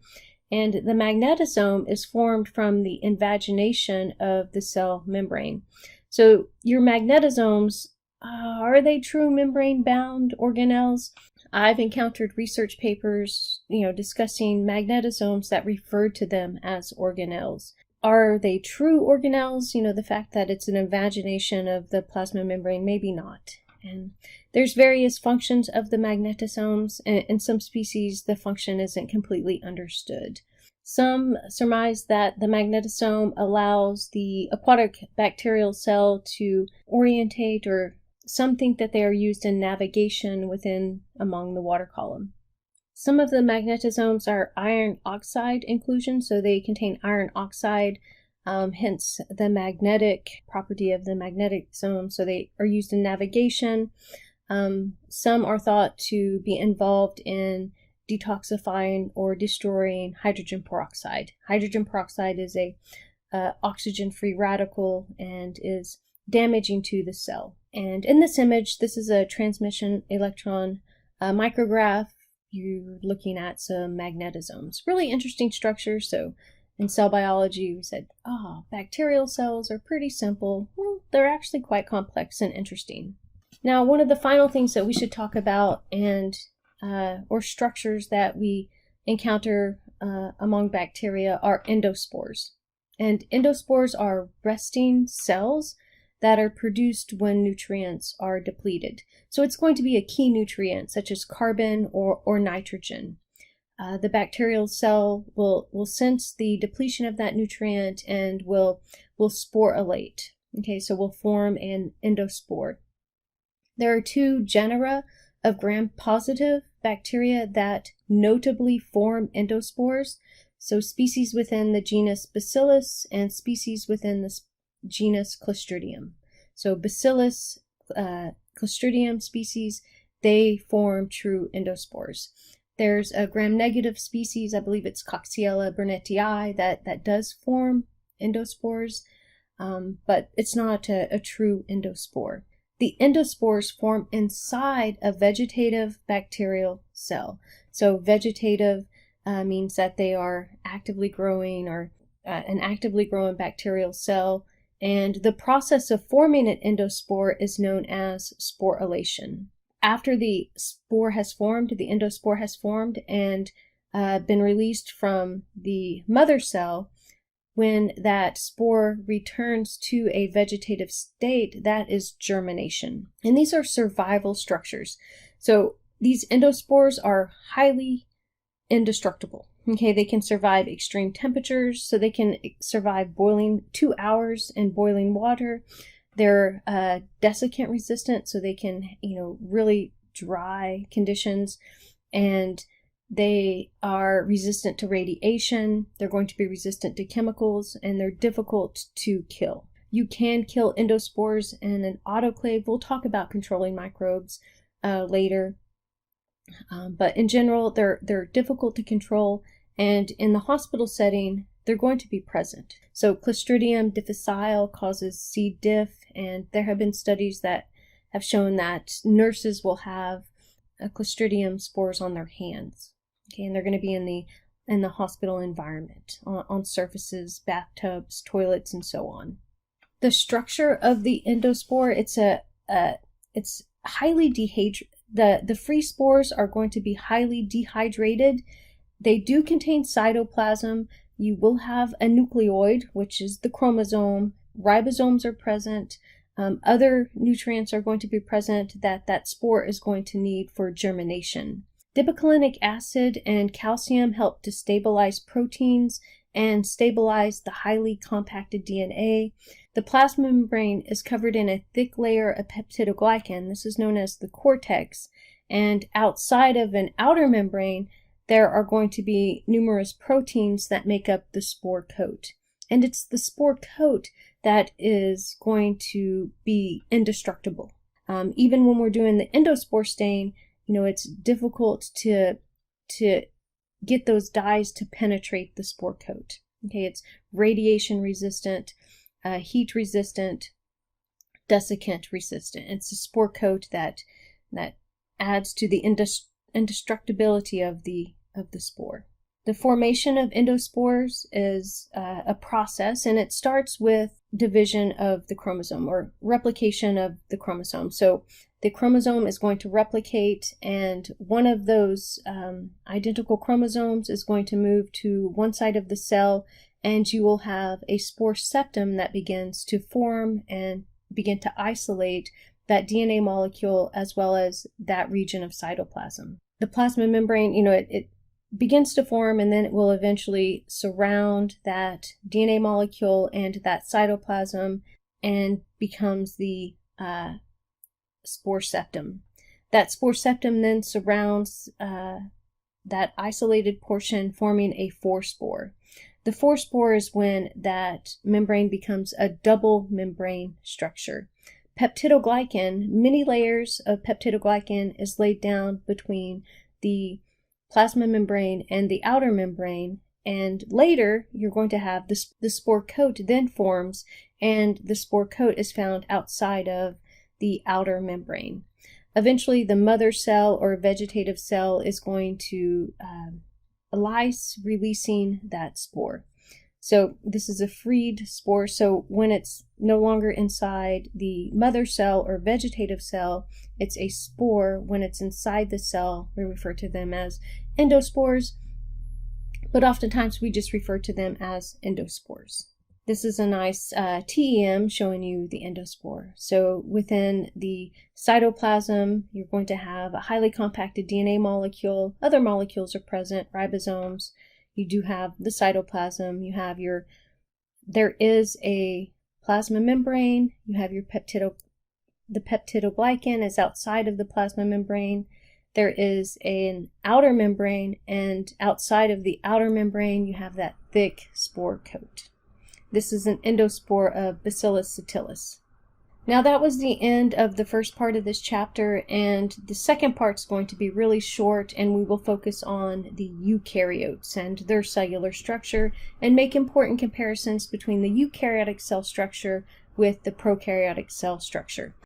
and the magnetosome is formed from the invagination of the cell membrane. So your magnetosomes, are they true membrane-bound organelles? I've encountered research papers, discussing magnetosomes that refer to them as organelles. Are they true organelles? The fact that it's an invagination of the plasma membrane, maybe not. And there's various functions of the magnetosomes. In some species, the function isn't completely understood. Some surmise that the magnetosome allows the aquatic bacterial cell to orientate, or some think that they are used in navigation among the water column. Some of the magnetosomes are iron oxide inclusions, so they contain iron oxide, hence the magnetic property of the magnetosome, so they are used in navigation. Some are thought to be involved in detoxifying or destroying hydrogen peroxide. Hydrogen peroxide is a oxygen-free radical and is damaging to the cell. And in this image, this is a transmission electron micrograph. You're looking at some magnetosomes. Really interesting structure. So in cell biology, we said, bacterial cells are pretty simple. Well, they're actually quite complex and interesting. Now, one of the final things that we should talk about or structures that we encounter among bacteria are endospores. And endospores are resting cells that are produced when nutrients are depleted. So it's going to be a key nutrient, such as carbon or nitrogen. The bacterial cell will sense the depletion of that nutrient and will sporulate. Okay, so will form an endospore. There are 2 genera of gram-positive bacteria that notably form endospores. So species within the genus Bacillus and species within genus Clostridium. So Bacillus Clostridium species, they form true endospores. There's a gram-negative species, I believe it's Coxiella burnettii, that does form endospores, but it's not a true endospore. The endospores form inside a vegetative bacterial cell. So vegetative means that they are actively growing, or an actively growing bacterial cell, and the process of forming an endospore is known as sporulation. After the spore has formed, the endospore has formed and been released from the mother cell, when that spore returns to a vegetative state, that is germination. And these are survival structures. So these endospores are highly indestructible. Okay, they can survive extreme temperatures, so they can survive boiling 2 hours in boiling water. They're desiccant resistant, so they can, really dry conditions, and they are resistant to radiation. They're going to be resistant to chemicals, and they're difficult to kill. You can kill endospores in an autoclave. We'll talk about controlling microbes later. But in general, they're difficult to control, and in the hospital setting, they're going to be present. So Clostridium difficile causes C. diff, and there have been studies that have shown that nurses will have Clostridium spores on their hands. Okay, and they're going to be in the hospital environment, on surfaces, bathtubs, toilets, and so on. The structure of the endospore, it's highly dehydrated. The free spores are going to be highly dehydrated. They do contain cytoplasm. You will have a nucleoid, which is the chromosome. Ribosomes are present. Other nutrients are going to be present that spore is going to need for germination. Dibiclinic acid and calcium help to stabilize proteins and stabilize the highly compacted DNA. The plasma membrane is covered in a thick layer of peptidoglycan. This is known as the cortex. And outside of an outer membrane, there are going to be numerous proteins that make up the spore coat. And it's the spore coat that is going to be indestructible. Even when we're doing the endospore stain, it's difficult to get those dyes to penetrate the spore coat. Okay, it's radiation resistant, heat resistant, desiccant resistant. It's a spore coat that adds to the indestructibility of the spore. The formation of endospores is a process, and it starts with division of the chromosome, or replication of the chromosome. So the chromosome is going to replicate, and one of those identical chromosomes is going to move to one side of the cell, and you will have a spore septum that begins to form and begin to isolate that DNA molecule as well as that region of cytoplasm. The plasma membrane, it begins to form, and then it will eventually surround that DNA molecule and that cytoplasm and becomes the spore septum. That spore septum then surrounds that isolated portion, forming a forespore. The forespore is when that membrane becomes a double membrane structure. Peptidoglycan, many layers of peptidoglycan is laid down between the plasma membrane and the outer membrane, and later you're going to have the spore coat then forms, and the spore coat is found outside of the outer membrane. Eventually the mother cell or vegetative cell is going to lyse, releasing that spore. So this is a freed spore, so when it's no longer inside the mother cell or vegetative cell, it's a spore. When it's inside the cell, we refer to them as endospores, but oftentimes we just refer to them as endospores. This is a nice TEM showing you the endospore. So within the cytoplasm, you're going to have a highly compacted DNA molecule. Other molecules are present, ribosomes. You do have the cytoplasm. You have there is a plasma membrane. You have the peptidoglycan is outside of the plasma membrane. There is an outer membrane, and outside of the outer membrane, you have that thick spore coat. This is an endospore of Bacillus subtilis. Now that was the end of the first part of this chapter, and the second part's going to be really short, and we will focus on the eukaryotes and their cellular structure and make important comparisons between the eukaryotic cell structure with the prokaryotic cell structure.